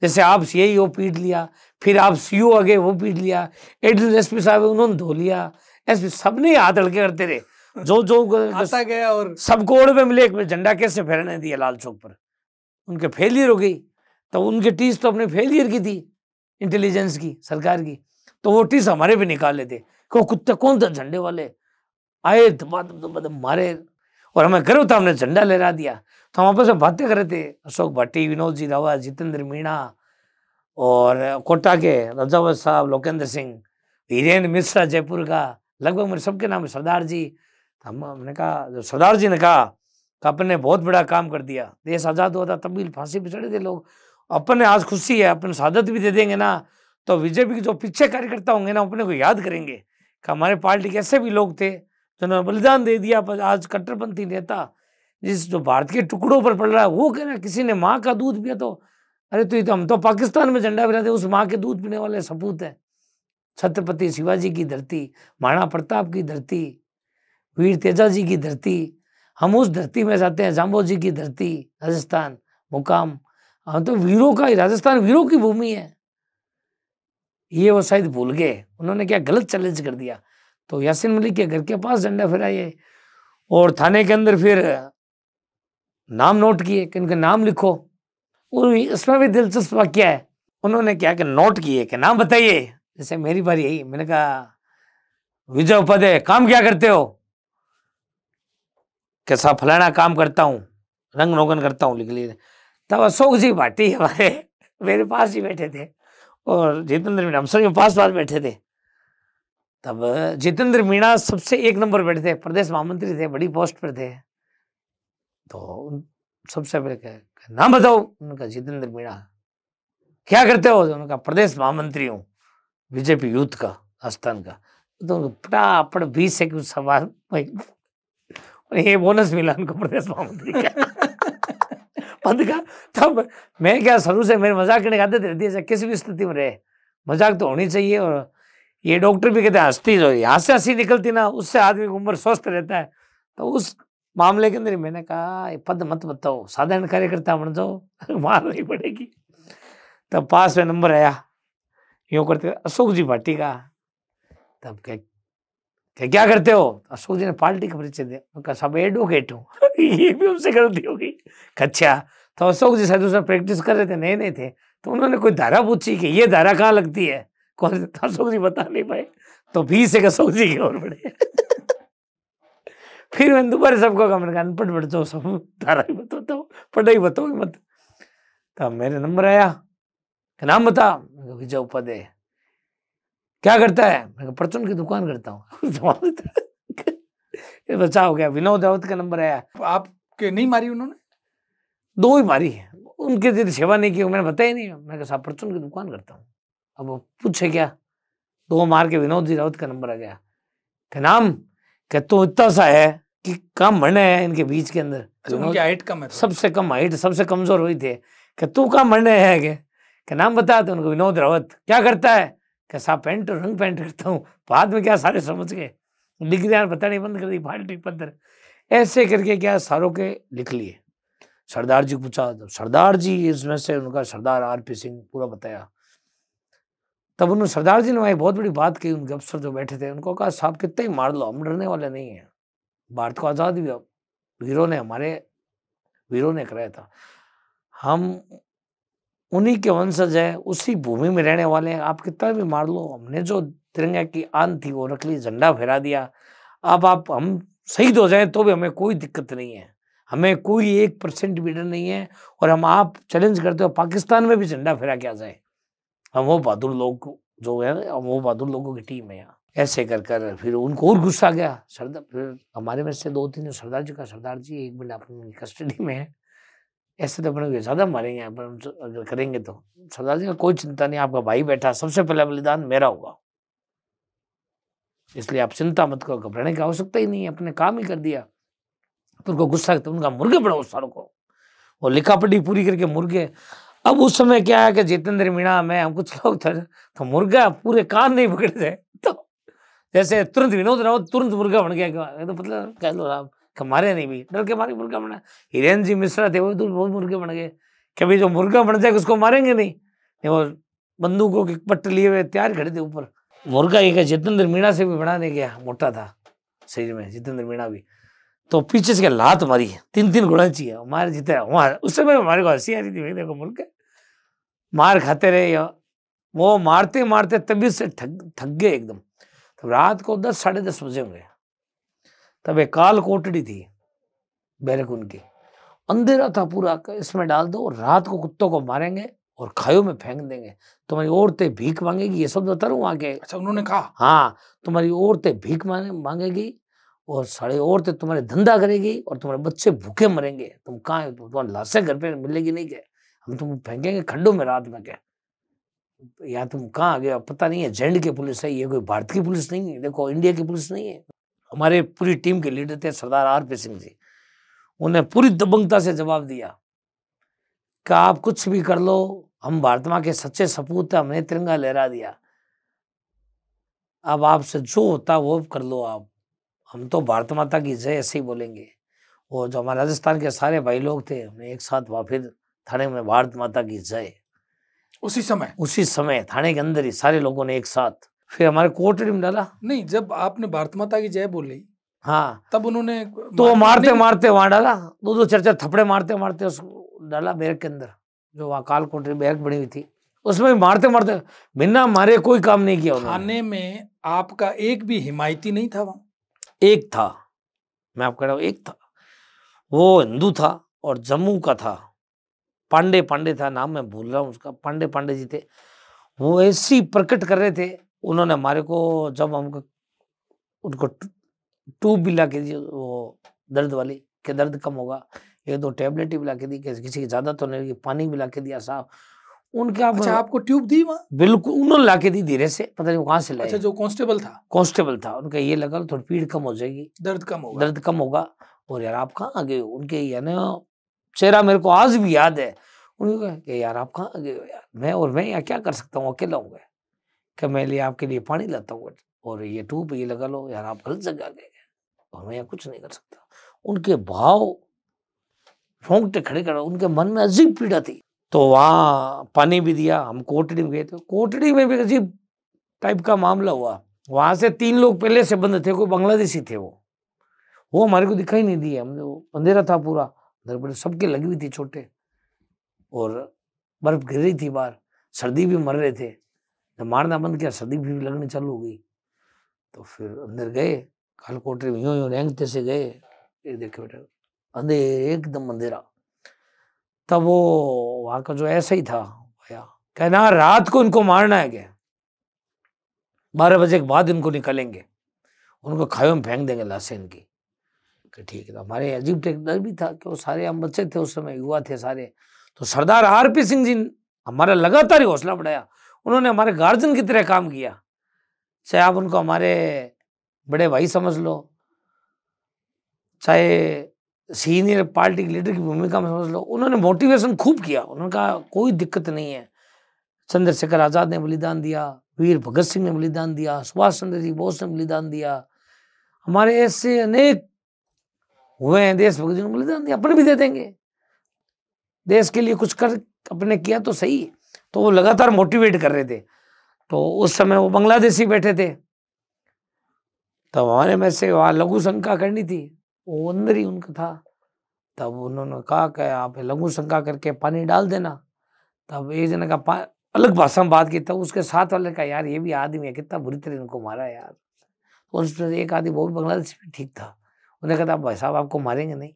जैसे आप सीआई हो पीट लिया, फिर आप सीओ आ गए वो पीट लिया, एडिशनल एसपी साहब उन्होंने धो लिया, एसपी सबने हाथ हल्के करते रहे। जो आता गया और सबको ओढ़ में मिले, झंडा कैसे फहराने दिया लाल चौक पर, उनके फेलियर हो गई। तो उनके टीस तो अपने फेलियर की थी, इंटेलिजेंस की, सरकार की, तो वो टीस हमारे भी निकाल लेते। को कुत्ते कौन था झंडे वाले, आए दबा मारे, और हमें गर्व था, हमने झंडा लहरा दिया। तो हम आपस में बातें कर रहे थे, अशोक भाटी, विनोद जी रावत, जितेंद्र मीणा, और कोटा के रजावत साहब, लोकेंद्र सिंह, वीरेंद्र मिश्रा जयपुर का, लगभग मेरे सबके नाम है, सरदार जी। हमने कहा, जो सरदार जी ने कहा कि अपन ने बहुत बड़ा काम कर दिया, देश आजाद हुआ था तब भी फांसी पे चढ़े थे लोग, अपन ने आज खुशी है, अपन शहादत भी दे देंगे ना तो बीजेपी के जो पीछे कार्यकर्ता होंगे ना अपने को याद करेंगे कि हमारे पार्टी के ऐसे भी लोग थे जिन्होंने बलिदान दे दिया। पर आज कट्टरपंथी नेता जिस जो भारत के टुकड़ों पर पड़ रहा है, वो कह रहा है किसी ने माँ का दूध पिया तो, अरे तो हम तो पाकिस्तान में झंडा फहराते, उस माँ के दूध पीने वाले सपूत है। छत्रपति शिवाजी की धरती, महाराणा प्रताप की धरती, वीर तेजा जी की धरती, हम उस धरती में जाते हैं, जाम्बो जी की धरती, राजस्थान मुकाम, हम तो वीरों का ही, राजस्थान वीरों की भूमि है। ये वो शायद भूल गए, उन्होंने क्या गलत चैलेंज कर दिया। तो यासीन मलिक के घर के पास झंडा फहराए, और थाने के अंदर फिर नाम नोट किए कि इनके नाम लिखो। और इसमें भी दिलचस्प वाक्य है, उन्होंने क्या कि नोट किए कि नाम बताइए। जैसे मेरी बारी आई, मैंने कहा विजय उपाध्याय काम क्या करते हो, कैसा फलाना काम करता हूँ, रंग रोगन करता हूँ, लिख लिए। तब अशोक जी भाटी हमारे मेरे पास ही बैठे थे, और जितेंद्र मीणा हम सभी पास बैठे थे। तब जितेंद्र मीणा सबसे 1 नंबर बैठे थे, प्रदेश महामंत्री थे, बड़ी पोस्ट पर थे। तो सबसे पहले नाम बताओ, उन्होंने कहा जितेंद्र मीणा। क्या करते हो, उन्होंने कहा प्रदेश महामंत्री हूँ बीजेपी यूथ का, राजस्थान का। तो फटाफट 20 सेकंड सवाल, ये बोनस मिला उनको प्रदेश महामंत्री का पद का। तब मैं क्या, शुरू से मेरे मजाक करने की आदत रहती है, किसी भी स्थिति में रहे मजाक तो होनी चाहिए। और ये डॉक्टर भी कहते हैं हंसती जो यहाँ से हंसी निकलती ना, उससे आदमी की उम्र स्वस्थ रहता है। तो उस मामले के अंदर मैंने कहा ये पद मत बताओ, साधारण कार्यकर्ता बन जाओ, मार नहीं पड़ेगी। तब पास में नंबर आया, यूँ करते अशोक जी भाटी का। तब क्या करते हो, अशोक जी ने पार्टी का परिचय दिया, उनका सब एडवोकेट हूँ ये भी उनसे गलती हो गई। अच्छा, तो अशोक जी शायद उसमें प्रैक्टिस कर रहे थे, नए नए थे, तो उन्होंने कोई धारा पूछी कि ये धारा कहाँ लगती है, कौन से, तो अशोक जी बता नहीं पाए। तो 20 से अशोक जी की ओर बढ़े फिर मैंने दोबारा सबको कहा, मैंने अनपढ़ बढ़ जाओ, सब धारा ही बताता हूँ, पढ़ाई बताओ मत। तब मेरे नंबर आया, नाम बता, विजय उपाध्याय। क्या करता है, मैं परचून की दुकान करता हूँ बचा हो गया। विनोद रावत का नंबर आया, आपके नहीं मारी उन्होंने? 2 ही मारी है, उनके यदि सेवा नहीं की, मैंने बताया नहीं, मैं कहा साहब परचून की दुकान करता हूँ। अब वो पूछे क्या, 2 मार के विनोद जी रावत का नंबर आ गया। क्या नाम, क्या तू इतना सा है कि कम मरने है इनके बीच के अंदर, उनकी हाइट कम है, सबसे कम हाइट, सबसे कमजोर हुई थे। क्या तू कम मरने है, क्या नाम बता, तो उनको विनोद रावत। क्या करता है, कैसा पेंट और रंग पेंट करता हूँ। बाद में क्या सारे समझ गए, डिग्रियां बतानी बंद कर दी, पार्टी पत्र ऐसे करके क्या सारों के लिख लिए। सरदार जी को पूछा तो सरदार जी इसमें से उनका सरदार आरपी सिंह पूरा बताया। तब उन्होंने सरदार जी ने वहाँ एक बहुत बड़ी बात कही, उनके अफसर जो बैठे थे उनको कहा साहब कितने ही मार लो, हम डरने वाले नहीं हैं। भारत को आज़ाद भी वीरों ने, हमारे वीरों ने कराया था। हम उन्हीं के वंशज है, उसी भूमि में रहने वाले हैं, आप कितना भी मार लो, हमने जो तिरंगा की आन थी वो रख ली, झंडा फहरा दिया। अब आप हम शहीद हो जाएं तो भी हमें कोई दिक्कत नहीं है, हमें कोई 1% भी डर नहीं है। और हम आप चैलेंज करते हो पाकिस्तान में भी झंडा फहरा के आ जाए, हम वो बहादुर लोग जो है, हम वो बहादुर लोगों की टीम है यहाँ। ऐसे कर कर फिर उनको और गुस्सा गया। सरदार फिर हमारे में से 2-3 सरदार जी का, सरदार जी 1 मिनट अपनी कस्टडी में है, ऐसे तो अपने ज़्यादा मारेंगे यहाँ पर, हम अगर करेंगे तो। सरदार जी का कोई चिंता नहीं, आपका भाई बैठा, सबसे पहला बलिदान मेरा होगा, इसलिए आप चिंता मत करो, घबराने की आवश्यकता ही नहीं है, अपने काम ही कर दिया। तो उनको गुस्सा, तो उनका मुर्गे पड़ा उस सालों को, वो लिखा पढ़ी पूरी करके मुर्गे। अब उस समय क्या है कि जितेंद्र मीणा में हम कुछ लोग थे तो मुर्गा पूरे कान नहीं पकड़े थे, तो जैसे तुरंत विनोद रावत तुरंत मुर्गा बन गया, तो मतलब कह लो आप हमारे नहीं भी डर के मारे मुर्गा बना। हिरेन जी मिश्रा थे वो तो बहुत मुर्गे बन गए, कभी जो मुर्गा बन जाएगा उसको मारेंगे नहीं, वो बंदूकों के पट्ट लिए हुए तैयार खड़े थे ऊपर। मुर्गा ये जितेंद्र मीणा से भी बनाने गया, मोटा था शरीर में जितेंद्र मीणा भी, तो पीछे से लात मारी 3-3 गुड़ाची है, हमारे जीते उस समय हमारे को हंसी आ रही थी, देखो मुर्गे मार खाते रहे, वो मारते मारते तभी से थक गए एकदम। तब रात को 10-10:30 बजे होंगे, तब एक काल कोटड़ी थी बैरक उनकी, अंधेरा था पूरा, इसमें डाल दो, रात को कुत्तों को मारेंगे और खायों में फेंक देंगे, तुम्हारी औरतें भीख मांगेगी, ये सब बता रहा हूँ आगे। अच्छा, उन्होंने कहा हाँ, तुम्हारी औरतें भीख मांगेगी और सारी औरतें तुम्हारे धंधा करेगी और तुम्हारे बच्चे भूखे मरेंगे, तुम कहाँ, तुम्हारी लाशें घर पे मिलेगी नहीं, क्या हम तुम फेंकेंगे खड्डों में रात में, क्या या तुम कहाँ आ गए, पता नहीं है। झंड की पुलिस है ये, कोई भारत की पुलिस नहीं है, देखो इंडिया की पुलिस नहीं है। हमारे पूरी टीम के लीडर थे सरदार आरपी सिंह जी, उन्हें पूरी दबंगता से जवाब दिया कि आप कुछ भी कर लो, हम भारत माँ के सच्चे सपूत हैं, हमने तिरंगा लहरा दिया, अब आपसे जो होता वो कर लो आप, हम तो भारत माता की जय ऐसे ही बोलेंगे। और जो हमारे राजस्थान के सारे भाई लोग थे, हमने एक साथ वापिस थाने में भारत माता की जय, उसी समय थाने के अंदर ही सारे लोगों ने एक साथ, फिर हमारे कोटड़ी में डाला। नहीं, जब आपने भारत माता की जय बोली, हाँ, तब उन्होंने तो मारते मारते वहां डाला, 2-2 4-4 थप्पड़े मारते मारते उसको डाला बैरक के अंदर, जो वहाँ काल कोटड़ी बैरक बनी हुई थी, उसमें मारते मारते बिना मारे कोई काम नहीं किया। थाने में आपका एक भी हिमायती नहीं था वहां? एक था, मैं आपको कह रहा हूँ, एक था, वो हिंदू था और जम्मू का था, पांडे था, नाम मैं भूल रहा हूँ उसका, पांडे जी थे। वो ऐसी प्रकट कर रहे थे, उन्होंने हमारे को जब हमको उनको ट्यूब भी ला के दी, वो दर्द वाली, के दर्द कम होगा, 1-2 टैबलेट भी ला के दी, किसी की ज्यादा तो नहीं, पानी भी ला के दिया साहब उनके। अच्छा, आपको ट्यूब दी वहाँ? बिल्कुल, उन्होंने ला के दी धीरे से, पता नहीं कहाँ से लाए। अच्छा, जो कांस्टेबल था उनका ये लगा थोड़ी पीड़ कम हो जाएगी, दर्द कम होगा। और यार आप कहाँ आ गए हो, उनके यानी चेहरा मेरे को आज भी याद है, उन्होंने कहा कि यार आप कहाँ आ गए हो यार, मैं यहाँ क्या कर सकता हूँ, अकेला हूँ कि मैं लिए आपके लिए पानी लाता हूँ और ये ट्यूब ये लगा लो, यार आप गलत जगह गए और मैं यहाँ कुछ नहीं कर सकता। उनके भाव रोंगटे खड़े कर, उनके मन में अजीब पीड़ा थी। तो वहाँ पानी भी दिया, हम कोटड़ी में गए थे, कोटड़ी में भी अजीब टाइप का मामला हुआ। वहां से 3 लोग पहले से बंद थे, कोई बांग्लादेशी थे, वो हमारे को दिखाई नहीं दिए, हमने, वो अंधेरा था पूरा, बड़े सबके लगी हुई थी चोटें और बर्फ गिर रही थी बाहर, सर्दी भी मर रहे थे। जब मारना बंद किया सर्दी भी लगनी चालू हो गई, तो फिर अंदर गए, काल कोटरी में यूं रेंगते से गए, ये देखे बेटा अंधेरे, एकदम अंधेरा। तब वो वहां का जो ऐसा ही था भैया, कहना रात को इनको मारना है, क्या 12 बजे के बाद इनको निकलेंगे, उनको खायों में फेंक देंगे लाशें इनकी, कि ठीक है। हमारे अजीब डर भी था कि वो सारे हम बच्चे थे उस समय, युवा थे सारे। तो सरदार आरपी सिंह जी हमारा लगातार ही हौसला बढ़ाया, उन्होंने हमारे गार्जियन की तरह काम किया, चाहे आप उनको हमारे बड़े भाई समझ लो, चाहे सीनियर पार्टी के लीडर की भूमिका में समझ लो, उन्होंने मोटिवेशन खूब किया। उन्होंने कहा कोई दिक्कत नहीं है, चंद्रशेखर आजाद ने बलिदान दिया, वीर भगत सिंह ने बलिदान दिया, सुभाष चंद्र जी बोस ने बलिदान दिया, हमारे ऐसे अनेक हुए हैं देशभक्त जिन्होंने बलिदान दिया, अपन भी दे देंगे। देश के लिए कुछ कर अपने किया तो सही। तो वो लगातार मोटिवेट कर रहे थे। तो उस समय वो बांग्लादेशी बैठे थे, तब हमारे में से वहाँ लघु शंका करनी थी, वो अंदर ही उनका था। तब उन्होंने कहा कि आप लघु शंका करके पानी डाल देना। तब एक जने का अलग भाषा में बात की, तब उसके साथ वाले का यार ये भी आदमी है, कितना बुरी तरह इनको मारा यार। उसमें एक आदमी वो भी बांग्लादेश भी ठीक था, उन्होंने कहा भाई साहब आपको मारेंगे नहीं,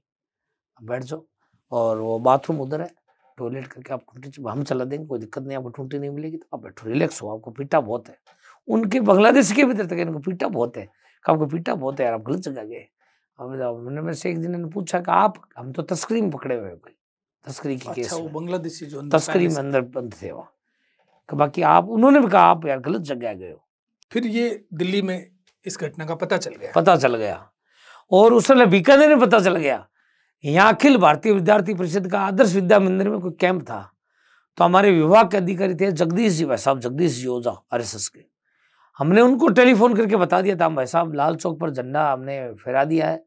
आप बैठ जाओ, और वो बाथरूम उधर है, टॉयलेट करके आप टूटी हम चला देंगे, कोई दिक्कत नहीं, आपको टूटी नहीं मिलेगी, तो आप बैठो, रिलैक्स हो, आपको पीटा बहुत है। उनके बांग्लादेश के भीतर तक इनको पीटा बहुत है, आपको पीटा बहुत है यार, आप गलत जगह गए। मैंने मेरे से एक दिन ने पूछा कि आप, हम तो तस्करी में पकड़े हुए भाई, तस्करी की केस वो में, बांग्लादेशी जो तस्करी में अंदर बंद थे वहाँ। बाकी आप, उन्होंने भी कहा आप यार गलत जगह गए हो। फिर ये दिल्ली में इस घटना का पता चल गया, और उस समय बीकानेर में पता चल गया। यहाँ अखिल भारतीय विद्यार्थी परिषद का आदर्श विद्या मंदिर में कोई कैंप था, तो हमारे विभाग के अधिकारी थे जगदीश जी, भाई साहब जगदीश जी ओझा RSS के, हमने उनको टेलीफोन करके बता दिया था, भाई साहब लाल चौक पर झंडा हमने फहरा दिया है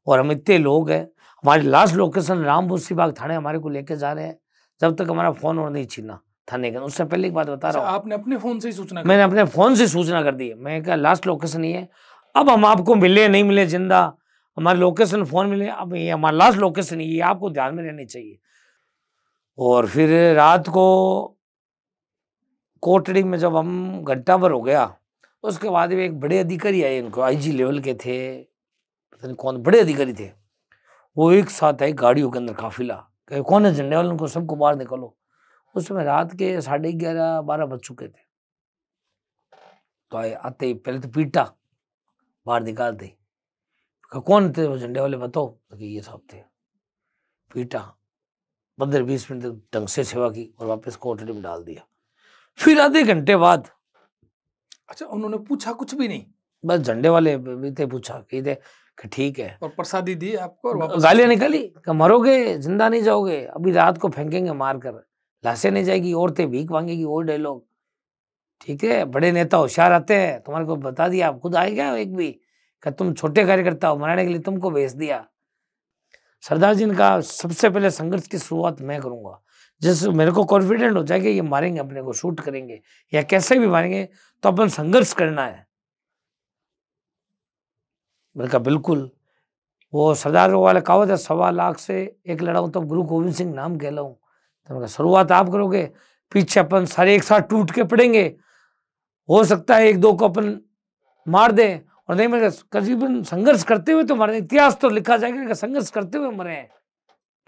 और हम इतने लोग हैं, हमारी लास्ट लोकेशन रामबोसी बाग थाने हमारे को लेके जा रहे हैं, जब तक हमारा फोन और नहीं छीना थाने का। उससे पहले की बात बता रहा हूँ। आपने अपने फोन से ही सूचना मैंने अपने फोन से सूचना कर दी, मैं क्या लास्ट लोकेशन ये है, अब हम आपको मिले नहीं मिले जिंदा, हमारी लोकेशन फोन मिले, अब ये हमारा लास्ट लोकेशन ये आपको ध्यान में रहनी चाहिए। और फिर रात को कोटड़ी में जब हम घंटा भर हो गया, उसके बाद भी एक बड़े अधिकारी आए, इनको IG लेवल के थे, पता नहीं कौन बड़े अधिकारी थे, वो एक साथ आए गाड़ियों के अंदर काफिला, कहे कौन है झंडे वाले, उनको सबको बाहर निकालो। उस समय रात के 11:30-12 बज चुके थे। तो आते ही पहले तो पीटा, बाहर निकालते ही, कौन थे वो झंडे वाले बताओ, तो ये साहब थे। पीटा, 15-20 मिनट तक ढंग से सेवा की और वापस कोठरी में डाल दिया। फिर आधे घंटे बाद, अच्छा उन्होंने पूछा कुछ भी नहीं, बस झंडे वाले भी थे, पूछा कि थे कि ठीक है, और प्रसादी दी आपको और वापस गालियां निकाली कि मरोगे जिंदा नहीं जाओगे, अभी रात को फेंकेंगे मार कर, लाशें नहीं जाएगी, औरतें भीख मांगेगी, वो डायलॉग। ठीक है, बड़े नेता होशियार आते हैं, तुम्हारे को बता दिया, खुद आएगा एक भी कि तुम छोटे कार्यकर्ता हो, मराने के लिए तुमको भेज दिया। सरदार जी ने कहा सबसे पहले संघर्ष की शुरुआत मैं करूंगा, जैसे मेरे को कॉन्फिडेंट हो जाएगा ये मारेंगे अपने को, शूट करेंगे या कैसे भी मारेंगे, तो अपन संघर्ष करना है। मैंने कहा बिल्कुल। वो सरदार वाले कहावत है, 1.25 लाख से एक लड़ाऊं तब गुरु गोविंद सिंह नाम कहलाऊं। तो मैंने कहा शुरुआत आप करोगे, पीछे अपन सारे एक साथ टूट के पड़ेंगे, हो सकता है 1-2 को अपन मार दें, और नहीं मैं करीबन संघर्ष करते हुए तो मरे, इतिहास तो लिखा जाएगा कि संघर्ष करते हुए मरे हैं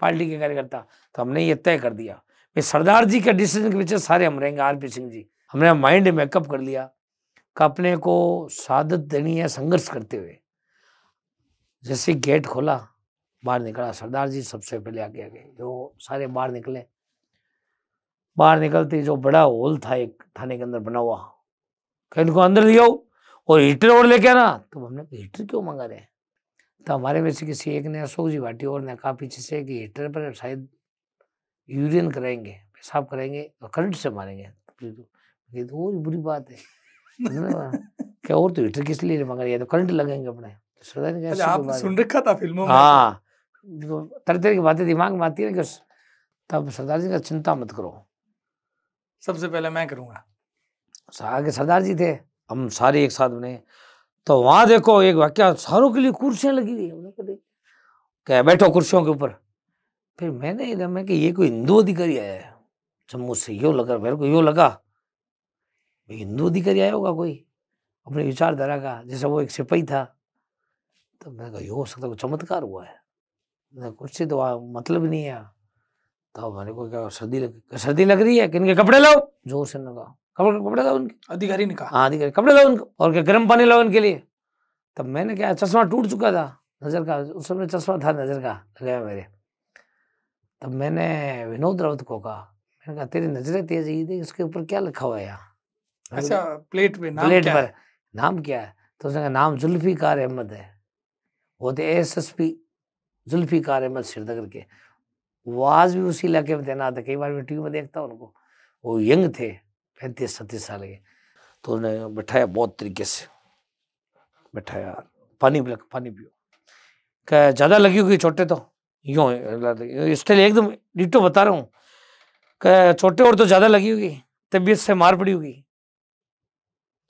पार्टी के कार्यकर्ता। तो हमने ये तय कर दिया, भाई सरदार जी के डिसीजन के पीछे सारे हम रहेंगे, RP सिंह जी। हमने माइंड मेकअप कर लिया कि अपने को शहादत देनी है संघर्ष करते हुए। जैसे गेट खोला, बाहर निकला, सरदार जी सबसे पहले आगे जो सारे बाहर निकले। बाहर निकलते जो बड़ा हॉल था एक थाने के अंदर बना हुआ, कहीं इनको अंदर दिया और हीटर और लेके आना। तो हमने हीटर क्यों मंगा रहे हैं, तो हमारे में से किसी एक ने, अशोक जी भाटी और ने कहा पीछे से कि हीटर पर शायद यूरिन कराएंगे, पेशाब कराएंगे और करंट से मारेंगे। तो वो बुरी बात है क्या, और तो हीटर किस लिए मंगा रही है, तो करंट लगेंगे अपने। सरदार ने कहा आप सुन रखा था फिल्मों में? हाँ, तरह तरह की बातें दिमाग में आती है ना, तब सरदार जी का चिंता मत करो, सबसे पहले मैं करूंगा। आगे सरदार जी थे, हम सारे एक साथ बने। तो वहां देखो एक वाक्य, सारों के लिए कुर्सियां लगी हुई, क्या बैठो कुर्सियों के ऊपर। फिर मैंने इधर में कि ये कोई हिंदू अधिकारी आया है जम्मू से, यो लगा मेरे को, यो लगा हिंदू अधिकारी आया होगा कोई अपनी विचारधारा का, जैसे वो एक सिपाही था। तो मैंने कहा यो हो सकता है चमत्कार हुआ है, कुर्सी तो मतलब नहीं है। तो मैंने को क्या सर्दी लग रही है, कि इनके कपड़े लाओ, जोर से लगा, कपड़े लाओ उनके, अधिकारी ने कहा। हाँ अधिकारी, कपड़े लाओ उनको, और क्या गर्म पानी लाओ इनके लिए। तब मैंने क्या, चश्मा टूट चुका था नजर का, उस समय चश्मा था नजर का लगाया मेरे। तब मैंने विनोद राउत को कहा, मैंने कहा तेरी नजरें तेज है, देख इसके ऊपर क्या लिखा हुआ है यहाँ। अच्छा प्लेट पे नाम प्लेट क्या पर है? नाम क्या है, तो उसने कहा नाम जुल्फिकार अहमद है, वो थे SSP जुल्फिकार अहमद श्रीनगर के, वो आज भी उसी इलाके में तैनात है, कई बार मैं टीवी में देखता हूँ उनको। वो यंग थे, 35-37 साल के। तो उन्हें बैठाया बहुत तरीके से, बैठाया, पानी पियो, क्या ज़्यादा लगी होगी चोटें, तो यूँ स्टाइल एकदम डिट्टो बता रहा हूँ कि चोटें और तो ज़्यादा लगी होगी, तबीयत से मार पड़ी होगी।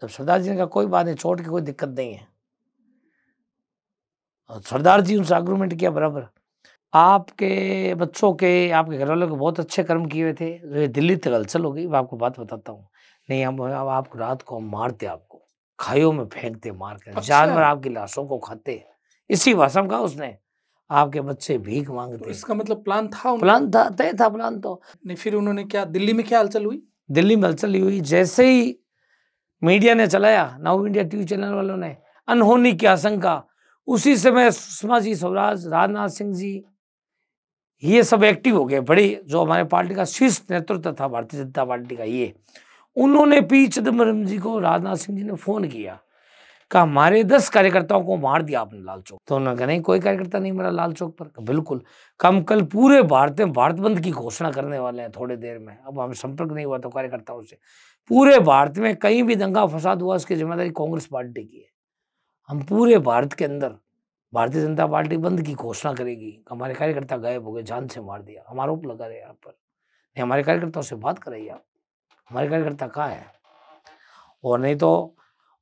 जब सरदार जी ने कहा कोई बात नहीं, चोट की कोई दिक्कत नहीं है। और सरदार जी उनसे आर्गूमेंट किया बराबर, आपके बच्चों के, आपके घरवालों के बहुत अच्छे कर्म किए हुए थे, ये दिल्ली तक हलचल हो गई। मैं आपको बात बताता हूँ, नहीं हम अब आपको रात को हम मारते, आपको खाइयों में फेंकते मार कर, अच्छा। जानवर आपकी लाशों को खाते। इसी भाषा में कहा उसने, आपके बच्चे भीख तो मांगते। इसका मतलब प्लान था उनका? प्लान था, तय था प्लान तो। नहीं, फिर उन्होंने क्या, दिल्ली में क्या हलचल हुई? दिल्ली में हलचल हुई, जैसे ही मीडिया ने चलाया, नाउ इंडिया टीवी चैनल वालों ने, अनहोनी की आशंका, उसी समय सुषमा जी स्वराज, राजनाथ सिंह जी, ये सब एक्टिव हो गए। बड़ी जो हमारे पार्टी का शीर्ष नेतृत्व था भारतीय जनता पार्टी का, ये उन्होंने पी चिदम्बरम जी को, राजनाथ सिंह जी ने फोन किया, कहा हमारे 10 कार्यकर्ताओं को मार दिया आपने लाल चौक। तो उन्होंने कहा नहीं, कोई कार्यकर्ता नहीं मरा लाल चौक पर। बिल्कुल, हम कल पूरे भारत में भारत बंद की घोषणा करने वाले हैं थोड़ी देर में। अब हमें संपर्क नहीं हुआ तो कार्यकर्ताओं से, पूरे भारत में कहीं भी दंगा फसाद हुआ उसकी जिम्मेदारी कांग्रेस पार्टी की है। हम पूरे भारत के अंदर भारतीय जनता पार्टी बंद की घोषणा करेगी। हमारे कार्यकर्ता गायब हो गए, जान से मार दिया, हम आरोप लगा रहे हैं आप पर। नहीं, हमारे कार्यकर्ताओं से बात कराइए आप, हमारे कार्यकर्ता कहाँ है। और नहीं तो,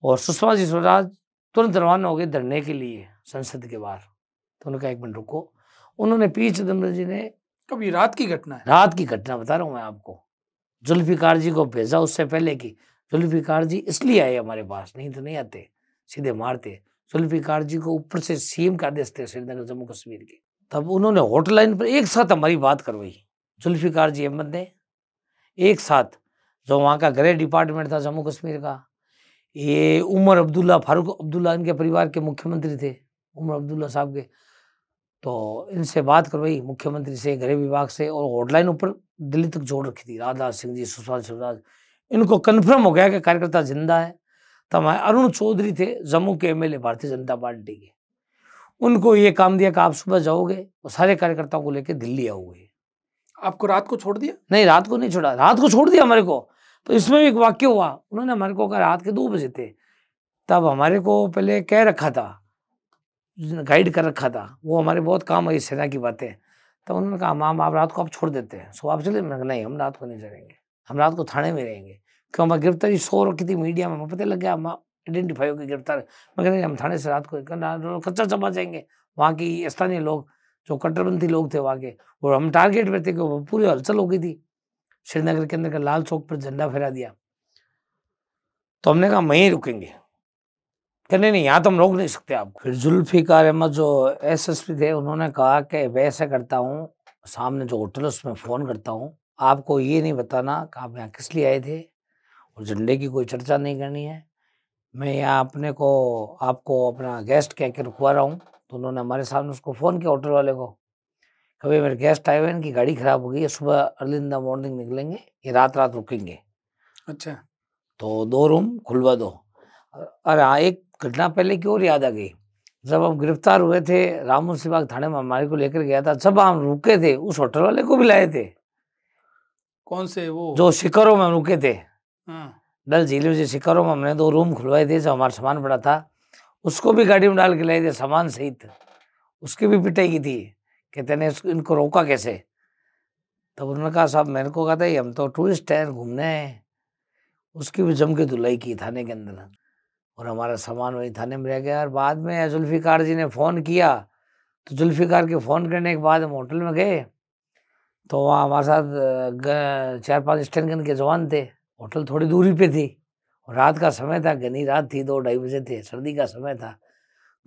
और सुषमा जी स्वराज तुरंत रवाना हो गए धरने के लिए संसद के बाहर। तो उन्होंने कहा 1 मिनट रुको। उन्होंने पी चिदम्बरम जी ने, कभी रात की घटना है? रात की घटना बता रहा हूँ मैं आपको, जुल्फिकार जी को भेजा उससे पहले की। जुल्फिकार जी इसलिए आए हमारे पास, नहीं तो नहीं आते, सीधे मारते। जुल्फिकार जी को ऊपर से सीएम का आदेश थे श्रीनगर जम्मू कश्मीर के। तब उन्होंने हॉटलाइन पर एक साथ हमारी बात करवाई, जुल्फिकार जी अहमद ने एक साथ, जो वहाँ का गृह डिपार्टमेंट था जम्मू कश्मीर का, ये उमर अब्दुल्ला, फारूक अब्दुल्ला इनके परिवार के मुख्यमंत्री थे, उमर अब्दुल्ला साहब के। तो इनसे बात करवाई मुख्यमंत्री से, गृह विभाग से, और हॉटलाइन ऊपर दिल्ली तक जोड़ रखी थी। राजनाथ सिंह जी, सुषमा स्वराज, इनको कन्फर्म हो गया कि कार्यकर्ता जिंदा है। तब हमारे अरुण चौधरी थे जम्मू के एमएलए भारतीय जनता पार्टी के, उनको ये काम दिया कि आप सुबह जाओगे और सारे कार्यकर्ताओं को लेकर दिल्ली आओगे। आपको रात को छोड़ दिया? नहीं, रात को नहीं छोड़ा, रात को छोड़ दिया हमारे को। तो इसमें भी एक वाक्य हुआ, उन्होंने हमारे को कहा रात के 2 बजे थे, तब हमारे को पहले कह रखा था, गाइड कर रखा था, वो हमारे बहुत काम आई सेना की बातें। तो उन्होंने कहा हम आप रात को आप छोड़ देते हैं, सो आप चले। मैंने कहा नहीं, हम रात को नहीं चलेंगे, हम रात को थाने में रहेंगे। क्यों, हमारी गिरफ्तारी शो रखी थी मीडिया में, हमें पता लग गया, हम आइडेंटिफाई होकर गिरफ्तार। मैं कह नहीं, हम थाने से रात को कच्चा चबा जाएंगे। वहाँ की स्थानीय लोग, जो कट्टरपंथी लोग थे वहाँ के, और हम टारगेट पे थे कि वो पूरी हलचल हो गई थी श्रीनगर के अंदर का, लाल चौक पर झंडा फहरा दिया। तो हमने कहा हम यहीं रुकेंगे, कहने नहीं, यहाँ तो हम रोक नहीं सकते आपको। फिर जुल्फिकार अहमद जो एसएसपी थे, उन्होंने कहा कि वैसे करता हूँ, सामने जो होटल है उसमें फ़ोन करता हूँ, आपको ये नहीं बताना कि आप यहाँ किस लिए आए थे, और झंडे की कोई चर्चा नहीं करनी है। मैं यहाँ अपने को, आपको अपना गेस्ट कह के रुकवा रहा हूँ। तो उन्होंने हमारे सामने उसको फ़ोन किया, होटल वाले को, कभी मेरे गेस्ट आए हुए हैं, इनकी गाड़ी ख़राब हो गई है, सुबह अर्ली इन द मॉर्निंग निकलेंगे, ये रात रात रुकेंगे, अच्छा। तो 2 रूम खुलवा दो। और हाँ, एक घटना पहले की और याद आ गई। जब हम गिरफ्तार हुए थे, रामू सिबाग थाने में हमारे को लेकर गया था, जब हम रुके थे उस होटल वाले को भी लाए थे, कौन से? वो जो शिकारों में हम रुके थे, हाँ। डल झील में जो शिकारों में हमने 2 रूम खुलवाए थे, जो हमारा सामान पड़ा था, उसको भी गाड़ी में डाल के लाए थे सामान सहित। उसकी भी पिटाई की थी कि तेने इनको रोका कैसे। तब उन्होंने कहा साहब, मेरे को कहा था हम तो टूरिस्ट हैं, घूमने हैं। उसकी भी जम के धुलाई की थाने के अंदर, और हमारा सामान वही थाने में रह गया। और बाद में जुल्फिकार जी ने फ़ोन किया, तो जुल्फिकार के फ़ोन करने के बाद हम होटल में गए, तो वहाँ हमारे साथ 4-5 स्टैंड गन के जवान थे। होटल थोड़ी दूरी पे थी, और रात का समय था, घनी रात थी, 2-2:30 बजे थे, सर्दी का समय था।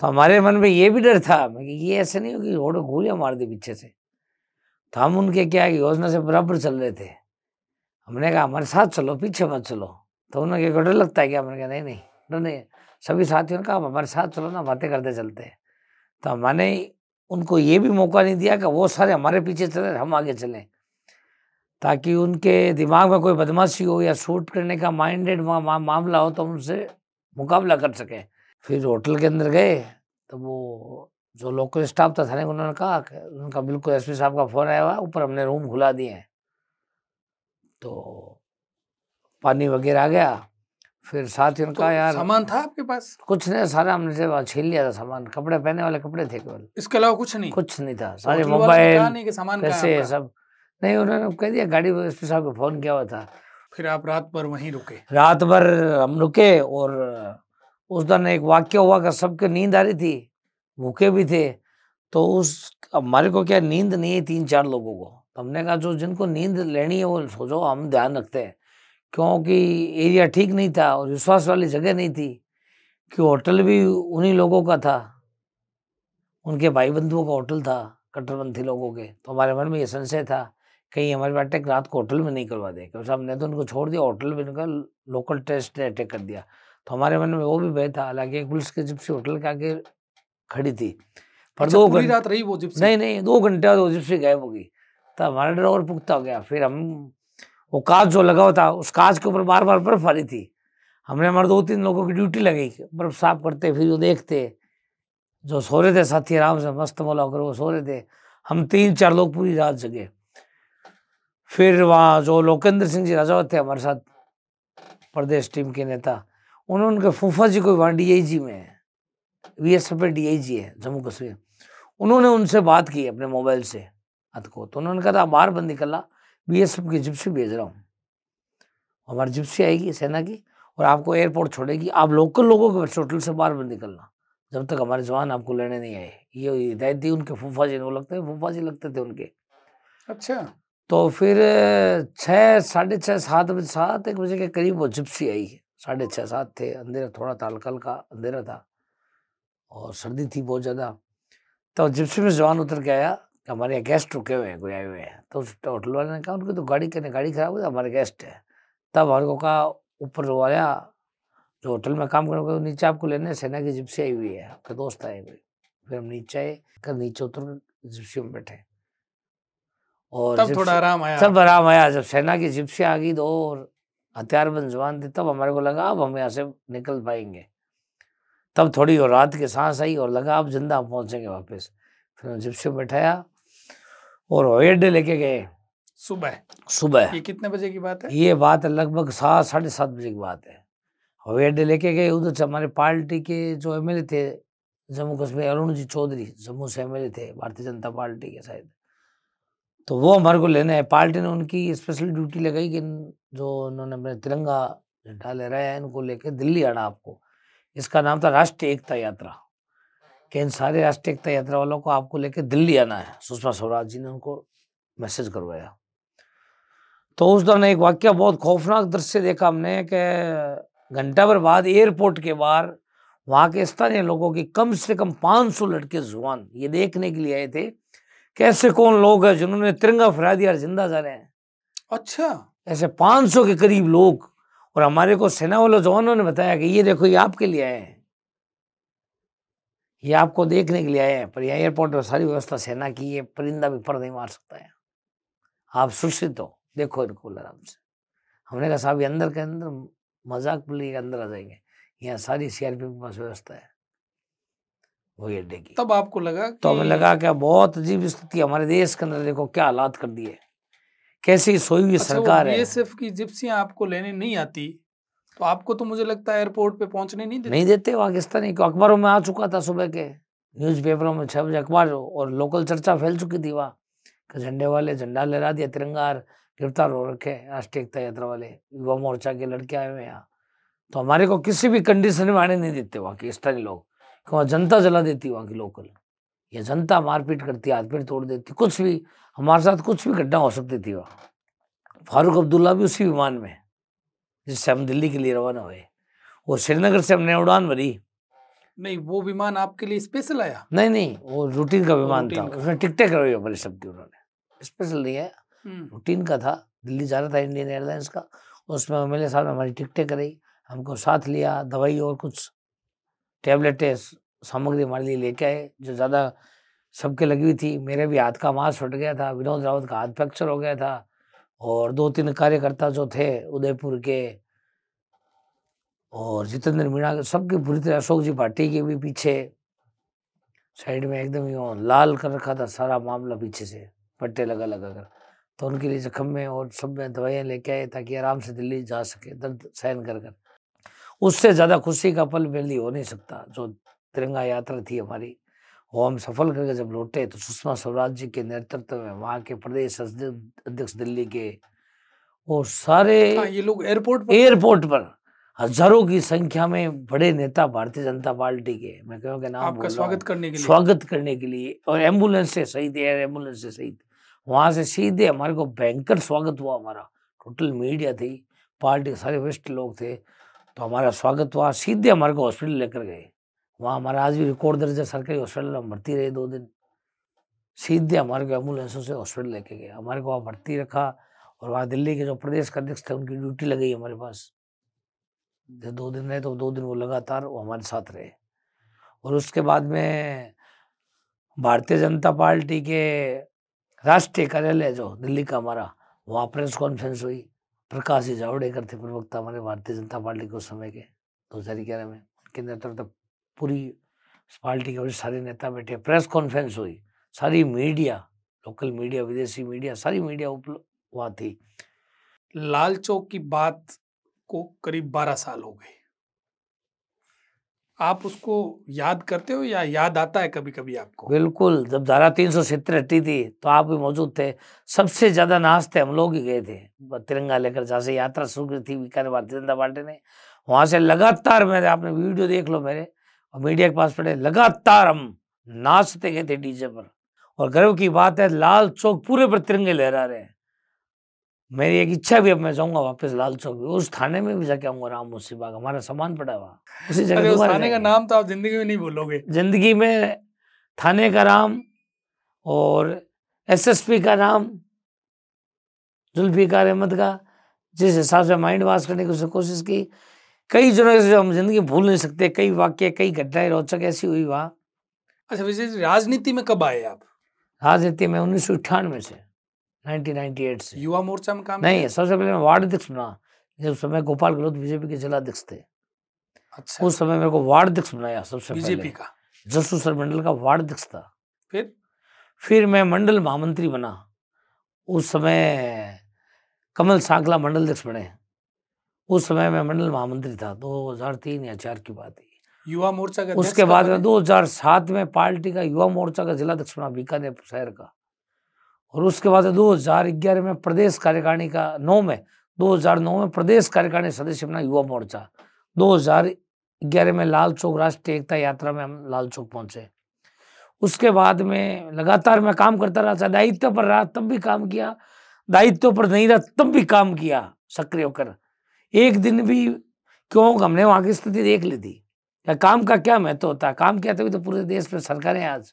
तो हमारे मन में ये भी डर था, मैं कि ये ऐसे नहीं होगी रोड गोलियाँ मार दी पीछे से। तो हम उनके क्या योजना से बराबर चल रहे थे। हमने कहा हमारे साथ चलो, पीछे मत चलो। तो उन्होंने कहा डर लगता है क्या? मैंने कहा नहीं नहीं, डर नहीं। सभी साथियों ने कहा आप हमारे साथ चलो ना, बातें करते चलते हैं। तो हमने उनको ये भी मौका नहीं दिया कि वो सारे हमारे पीछे चले, हम आगे चलें, ताकि उनके दिमाग में कोई बदमाशी हो या शूट करने का माइंडेड मामला हो तो हम उनसे मुकाबला कर सकें। फिर होटल के अंदर गए, तो वो जो लोकल स्टाफ था थाने, उन्होंने कहा कि उनका बिल्कुल एसपी साहब का फ़ोन आया हुआ, ऊपर हमने रूम खुला दिए हैं। तो पानी वगैरह आ गया, फिर साथियों तो का यार सामान था आपके पास? कुछ नहीं, सारा हमने से वहाँ छीन लिया था सामान, कपड़े पहने वाले कपड़े थे केवल, इसके अलावा कुछ नहीं? कुछ नहीं था। तो सारे होटल वालों ने कहा मोबाइल नहीं कि सामान कहाँ है पैसे आपका? सब नहीं, उन्होंने कह दिया, गाड़ी एसपी साहब को फोन किया हुआ था। फिर आप रात भर वहीं रुके? रात भर हम रुके, और उस दिन एक वाक्य हुआ कि सबके नींद आ रही थी, भूखे भी थे, तो उस हमारे को क्या नींद नहीं है 3-4 लोगों को, तो हमने कहा जो जिनको नींद लेनी है वो सोचो, हम ध्यान रखते हैं, क्योंकि एरिया ठीक नहीं था और विश्वास वाली जगह नहीं थी, कि होटल भी उन्हीं लोगों का था, उनके भाई बंधुओं का होटल था, कट्टरपंथी लोगों के। तो हमारे मन में ये संशय था कहीं हमारे अटैक रात को होटल में नहीं करवा दे, क्योंकि हमने तो उनको छोड़ दिया, होटल में उनका लोकल टेस्ट ने अटैक कर दिया, तो हमारे मन में वो भी भय था। हालांकि एक पुलिस की जिप्सी होटल के आगे खड़ी थी, पर अच्छा, 2 पूरी घंटे रात रही वो जिप्सी? नहीं 2 घंटे बाद वो जिप्सी गायब हो गई, तब हमारा डर और पुख्ता हो गया। फिर हम वो कांच जो लगा हुआ था, उस कांच के ऊपर बार बार बर्फ आ रही थी, हमने हमारे 2-3 लोगों की ड्यूटी लगाई, बर्फ साफ करते, फिर वो देखते, जो सो रहे थे साथी आराम से मस्त मौला होकर वो सो रहे थे, हम 3-4 लोग पूरी रात जगे। फिर वहाँ जो लोकेंद्र सिंह जी राजावत थे हमारे साथ, प्रदेश टीम के नेता, उन्होंने उनके फूफा जी को वहाँ डीआईजी में है, बीएसएफ पे डीआईजी है जम्मू कश्मीर, उन्होंने उनसे बात की अपने मोबाइल से हद को, तो उन्होंने कहा था बाहर बंद निकला, बीएसएफ की जिप्सी भेज रहा हूँ, हमारी जिप्सी आएगी सेना की और आपको एयरपोर्ट छोड़ेगी, आप लोकल लोगों के होटल से बाहर मत निकलना जब तक हमारे जवान आपको लेने नहीं आए। ये हिदायत दी उनके फूफा जी ने, वो लगते हैं फूफा जी लगते थे उनके। अच्छा। तो फिर 6, 6:30, 7 बजे के करीब वो जिप्सी आई, 6:30, 7 थे, अंधेरा थोड़ा था, हल्का हल्का अंधेरा था और सर्दी थी बहुत ज़्यादा। तो जिप्सी में जवान उतर के आया कि हमारे यहाँ गेस्ट रुके हुए हैं, कोई आए हुए हैं, तो उस होटल वाले ने कहा उनकी तो गाड़ी खराब हुई, हमारे गेस्ट है। तब हमारे को कहा ऊपर जो आया, जो होटल में काम करोगे नीचे आपको लेने सेना की जिप्सी आई हुई है, आपके दोस्त आए हुए। फिर हम नीचे आए, नीचे उतर जिप्सी में बैठे, और तब थोड़ा आराम आया? सब आराम आया जब सेना की जिप्सी आ गई, 2 और हथियारबंद जवान थे, तब हमारे को लगा अब हम यहाँ से निकल पाएंगे, तब थोड़ी और रात की सांस आई और लगा अब जिंदा हम पहुंचेंगे वापस। फिर जिप्सी में बैठाया और हवाई अड्डे लेके गए। सुबह? ये कितने बजे की बात है? ये बात लगभग 7, 7:30 बजे की बात है। हवाई अड्डे लेके गए, उधर से हमारे पार्टी के जो एमएलए थे जम्मू कश्मीर, अरुण जी चौधरी, जम्मू से एमएलए थे भारतीय जनता पार्टी के शायद, तो वो हमारे को लेने आए। पार्टी ने उनकी स्पेशल ड्यूटी लगाई कि जो उन्होंने अपने तिरंगा झंडा लहराया है, इनको लेके दिल्ली आना आपको। इसका नाम था राष्ट्रीय एकता यात्रा, कि इन सारे राष्ट्रीय एकता यात्रा वालों को आपको लेके दिल्ली आना है, सुषमा स्वराज जी ने उनको मैसेज करवाया। तो उस दौरान एक वाक्य बहुत खौफनाक दृश्य देखा हमने कि घंटा भर बाद एयरपोर्ट के बाहर वहाँ के स्थानीय लोगों की कम से कम 500 लड़के जवान ये देखने के लिए आए थे कि ऐसे कौन लोग हैं जिन्होंने तिरंगा फहरा दिया और जिंदा जा रहे हैं। अच्छा। ऐसे 500 के करीब लोग, और हमारे को सेना वाले जवानों ने बताया कि ये देखो ये आपके लिए आए हैं, ये आपको देखने के लिए आए हैं, पर यहाँ एयरपोर्ट में सारी व्यवस्था सेना की है, परिंदा भी पर नहीं मार सकता है, आप सुरक्षित हो, देखो इनको आराम से। हमने कहा साहब ये अंदर के अंदर मजाक के अंदर आ जाएंगे, यहाँ सारी सीआरपीएफ के पास व्यवस्था है वही अड्डे की। तब आपको लगा तो हमें लगा क्या बहुत अजीब स्थिति हमारे देश के अंदर, देखो क्या हालात कर दिए, कैसी सोई हुई सरकार है। बीएसएफ की जिप्सियां आपको लेने नहीं आती तो आपको तो मुझे लगता है एयरपोर्ट पे पहुंचने नहीं देते पाकिस्तानी, अखबारों में आ चुका था, सुबह के न्यूज़पेपरों में 6 बजे अखबार, और लोकल चर्चा फैल चुकी थी वहाँ, झंडे वाले झंडा लहरा दिया, तिरंगा गिरफ्तार हो रखे राष्ट्रीय एकता यात्रा वाले, युवा मोर्चा के लड़के आए हुए यहाँ। तो हमारे को किसी भी कंडीशन में आने नहीं देते वहाँ के स्थानीय लोग, वहाँ जनता जला देती वहाँ की लोकल, ये जनता मारपीट करती, हाथ पैर तोड़ देती, कुछ भी हमारे साथ कुछ भी घटना हो सकती थी वहाँ। फारूक अब्दुल्ला भी उसी विमान में जिससे हम दिल्ली के लिए रवाना हुए, और श्रीनगर से हमने उड़ान भरी। नहीं, वो विमान आपके लिए स्पेशल आया? नहीं वो रूटीन का विमान था, उसमें टिकटें करवाई हमारी सबकी, उन्होंने स्पेशल नहीं है, रूटीन का था, दिल्ली जा रहा था इंडियन एयरलाइंस का, उसमें एमएलए साहब ने हमारी टिकटें कराई, हमको साथ लिया, दवाई और कुछ टैबलेटें सामग्री हमारे लिए लेके आए जो ज़्यादा सबके लगी हुई थी। मेरे भी हाथ का मांस फट गया था, विनोद रावत का हाथ फ्रैक्चर हो गया था, और 2-3 कार्यकर्ता जो थे उदयपुर के और जितेंद्र मीणा के, सबकी बुरी तरह, अशोक जी भाटी के भी पीछे साइड में एकदम यूँ लाल कर रखा था सारा मामला पीछे से, पट्टे लगा कर, तो उनके लिए जख्म में और सब में दवाइयाँ लेके आए ताकि आराम से दिल्ली जा सके दर्द सहन कर। उससे ज्यादा खुशी का पल मेरे लिए हो नहीं सकता। जो तिरंगा यात्रा थी हमारी, वो हम सफल करके जब लौटे तो सुषमा स्वराज जी के नेतृत्व में वहाँ के प्रदेश अध्यक्ष दिल्ली के, वो सारे ये लोग एयरपोर्ट पर एयरपोर्ट पर हजारों की संख्या में बड़े नेता भारतीय जनता पार्टी के, मैं कहूँ के नाम आपका स्वागत करने के लिए, स्वागत करने के लिए, और एम्बुलेंस से शहीद, एयर एम्बुलेंस से शहीद, वहां से सीधे हमारे को भयंकर स्वागत हुआ। हमारा टोटल मीडिया थी, पार्टी के सारे वरिष्ठ लोग थे, तो हमारा स्वागत हुआ। सीधे हमारे को हॉस्पिटल लेकर गए। वहाँ हमारा आज भी रिकॉर्ड दर्ज है, सरकारी हॉस्पिटल में भर्ती रहे 2 दिन। सीधे हमारे को एम्बुलेंसों से हॉस्पिटल लेके गए, हमारे को वहाँ भर्ती रखा। और वहाँ दिल्ली के जो प्रदेश का अध्यक्ष थे उनकी ड्यूटी लगी हमारे पास। जब 2 दिन रहे तो 2 दिन वो लगातार वो हमारे साथ रहे। और उसके बाद में भारतीय जनता पार्टी के राष्ट्रीय कार्यालय जो दिल्ली का हमारा, वहाँ प्रेस कॉन्फ्रेंस हुई। प्रकाश जी जावड़ेकर थे प्रवक्ता हमारे भारतीय जनता पार्टी के उस समय के 2011 में, उनके नेतृत्व पूरी पार्टी के सारे नेता बैठे, प्रेस कॉन्फ्रेंस हुई, सारी मीडिया, लोकल मीडिया, विदेशी मीडिया, सारी मीडिया वहाँ थी। लाल चौक की बात को करीब 12 साल हो गए, आप उसको याद करते हो या याद आता है कभी कभी आपको? बिल्कुल, जब धारा 370 हटी थी तो आप भी मौजूद थे। सबसे ज्यादा नाचते हम लोग ही गए थे तिरंगा लेकर, जहाँ से यात्रा शुरू की थी बीकानेर भारतीय जनता पार्टी ने, वहां से लगातार, मेरे आपने वीडियो देख लो मेरे और मीडिया के पास पड़े, लगातार हम नाचते गए थे डीजे पर। और गर्व की बात है, लाल चौक पूरे पर तिरंगे लहरा रहे हैं। मेरी एक इच्छा भी, अब मैं जाऊंगा वापस लाल चौक भी, उस थाने में भी जाके आऊंगा, राम मोसी बाग हमारा सामान पड़ा हुआ, उसी जगह उस दोबारा थाने का जाएंगे। नाम तो आप जिंदगी में नहीं भूलोगे। जिंदगी में थाने का नाम और एसएसपी का नाम, जुल्फिकार अहमद का, जिस हिसाब से माइंड वॉश करने की कोशिश की, कई जनों से हम जिंदगी भूल नहीं सकते। कई वाक्य, कई घटनाएं रोचक ऐसी हुई वहाँ। अच्छा, विजय जी, राजनीति में कब आए आप? राजनीति में 1998 से, 1998 से। युवा मोर्चा में काम नहीं, किया? सबसे पहले मैं वार्ड अध्यक्ष बना, जब समय गोपाल गहलोत बीजेपी के जिला अध्यक्ष थे। अच्छा, उस समय मेरे को वार्ड अध्यक्ष बनाया सबसे बीजेपी पहले, का। जसू सर मंडल का वार्ड अध्यक्ष था। फिर मैं मंडल महामंत्री बना। उस समय कमल सांकला मंडल अध्यक्ष बने। उस समय मैं मंडल महामंत्री था, 2003 या 4 की बात है। युवा मोर्चा का उसके बाद में 2007 में पार्टी का युवा मोर्चा का जिला अध्यक्ष बना बीकानेर शहर का। और उसके बाद 2011 में प्रदेश कार्यकारिणी का 2009 में प्रदेश कार्यकारिणी सदस्य बना युवा मोर्चा। 2011 में लाल चौक राष्ट्रीय एकता यात्रा में हम लाल चौक पहुंचे। उसके बाद में लगातार मैं काम करता रहा, दायित्व पर रहा तब भी काम किया, दायित्व पर नहीं रहा तब भी काम किया सक्रिय होकर। एक दिन भी क्यों, हमने वहां की स्थिति देख ली थी, क्या काम का क्या महत्व होता है। काम किया तभी तो पूरे देश में सरकारें आज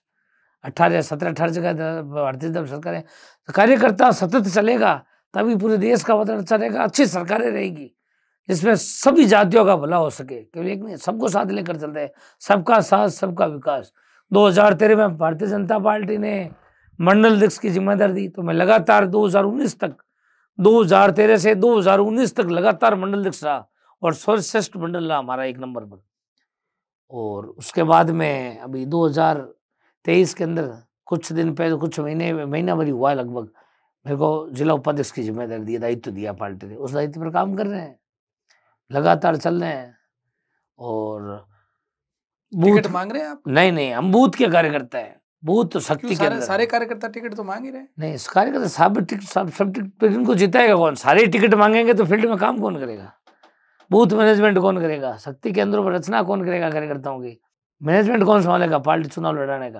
18 जगह भारतीय जनता सरकारें, कार्यकर्ता सतत चलेगा तभी पूरे देश का वतन चलेगा, अच्छी सरकारें रहेगी जिसमें सभी जातियों का भला हो सके। केवल एक नहीं, सबको साथ लेकर चलते हैं, सबका साथ सबका विकास। 2013 में भारतीय जनता पार्टी ने मंडल अध्यक्ष की जिम्मेदारी दी, तो मैं लगातार 2019 तक, 2013 से 2019 तक लगातार मंडल अध्यक्ष रहा और सर्वश्रेष्ठ मंडल रहा हमारा 1 नंबर पर। और उसके बाद में अभी 2023 के अंदर कुछ दिन पहले, कुछ महीना भरी हुआ लगभग, मेरे को जिला उपाध्यक्ष की जिम्मेदारी दी, दायित्व दिया पार्टी ने। उस दायित्व पर काम कर रहे हैं, लगातार चल रहे हैं। और टिकट मांग रहे हैं आप? नहीं, हम बूथ के कार्यकर्ता है, बूथ तो शक्ति के अंदर। सारे कार्यकर्ता टिकट तो मांग ही रहे हैं। नहीं, कार्यकर्ता सब टिकट, इनको जिताएगा कौन? सारे टिकट मांगेंगे तो फील्ड में काम कौन करेगा? बूथ मैनेजमेंट कौन करेगा? शक्ति केंद्रों पर रचना कौन करेगा? कार्यकर्ताओं की मैनेजमेंट कौन संभालेगा पार्टी चुनाव लड़ाने का?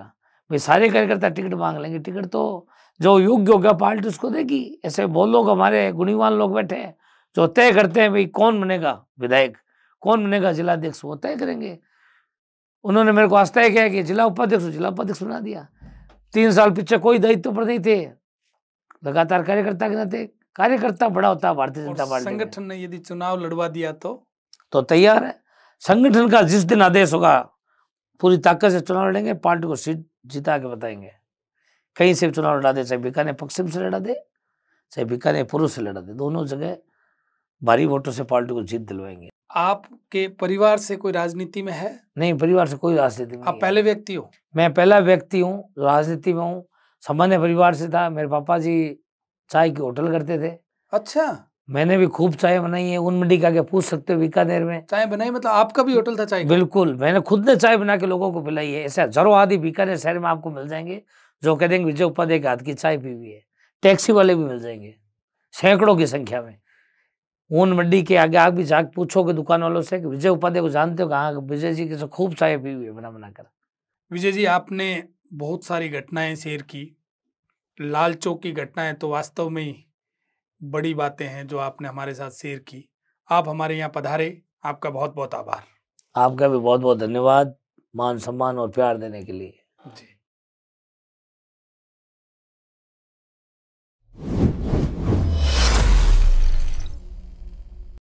भाई सारे कार्यकर्ता टिकट मांग लेंगे, टिकट तो जो योग्य होगा पार्टी उसको देगी। ऐसे बहुत लोग हमारे गुणीवान लोग बैठे हैं जो तय करते हैं भाई कौन बनेगा विधायक, कौन बनेगा जिलाध्यक्ष, वो तय करेंगे। उन्होंने मेरे को आज तय किया कि जिला उपाध्यक्ष बना दिया। 3 साल पीछे कोई दायित्व पर नहीं थे, लगातार कार्यकर्ता के नाते, कार्यकर्ता बड़ा होता है भारतीय जनता पार्टी। संगठन ने यदि चुनाव लड़वा दिया तो तैयार है। संगठन का जिस दिन आदेश होगा पूरी ताकत से चुनाव लड़ेंगे, पार्टी को सीट जिता के बताएंगे। कहीं से चुनाव लड़ा दे, चाहे बीकानेर पश्चिम से लड़ा दे, चाहे बीकानेर पूर्व से लड़ा दे, दोनों जगह भारी वोटों से पार्टी को जीत दिलवाएंगे। आपके परिवार से कोई राजनीति में है? नहीं, परिवार से कोई राजनीति में। आप पहले व्यक्ति हो? मैं पहला व्यक्ति हूँ जो राजनीति में हूँ। सामान्य परिवार से था। मेरे पापा जी चाय की होटल करते थे। अच्छा। मैंने भी खूब चाय बनाई है, उन मंडी का आगे पूछ सकते हो, बीकानेर में। चाय बनाई मतलब आपका भी होटल था चाय का? बिल्कुल, मैंने खुद ने चाय बना के लोगों को पिलाई है। ऐसे हजारों आदमी बीकानेर शहर में आपको मिल जाएंगे जो कह देंगे विजय उपाध्याय के हाथ की चाय पी हुई है। टैक्सी वाले भी मिल जाएंगे सैकड़ों की संख्या में। ऊन मंडी के आगे आप भी जाके पूछोगे दुकान वालों से कि विजय उपाध्याय को जानते हो? कहाँ? विजय जी की खूब चाय पी हुई है बना बना कर। विजय जी, आपने बहुत सारी घटनाएं शेयर की। लाल चौक की घटनाएं तो वास्तव में ही बड़ी बातें हैं जो आपने हमारे साथ शेयर की। आप हमारे यहाँ पधारे, आपका बहुत बहुत आभार। आपका भी बहुत बहुत धन्यवाद मान सम्मान और प्यार देने के लिए। जी।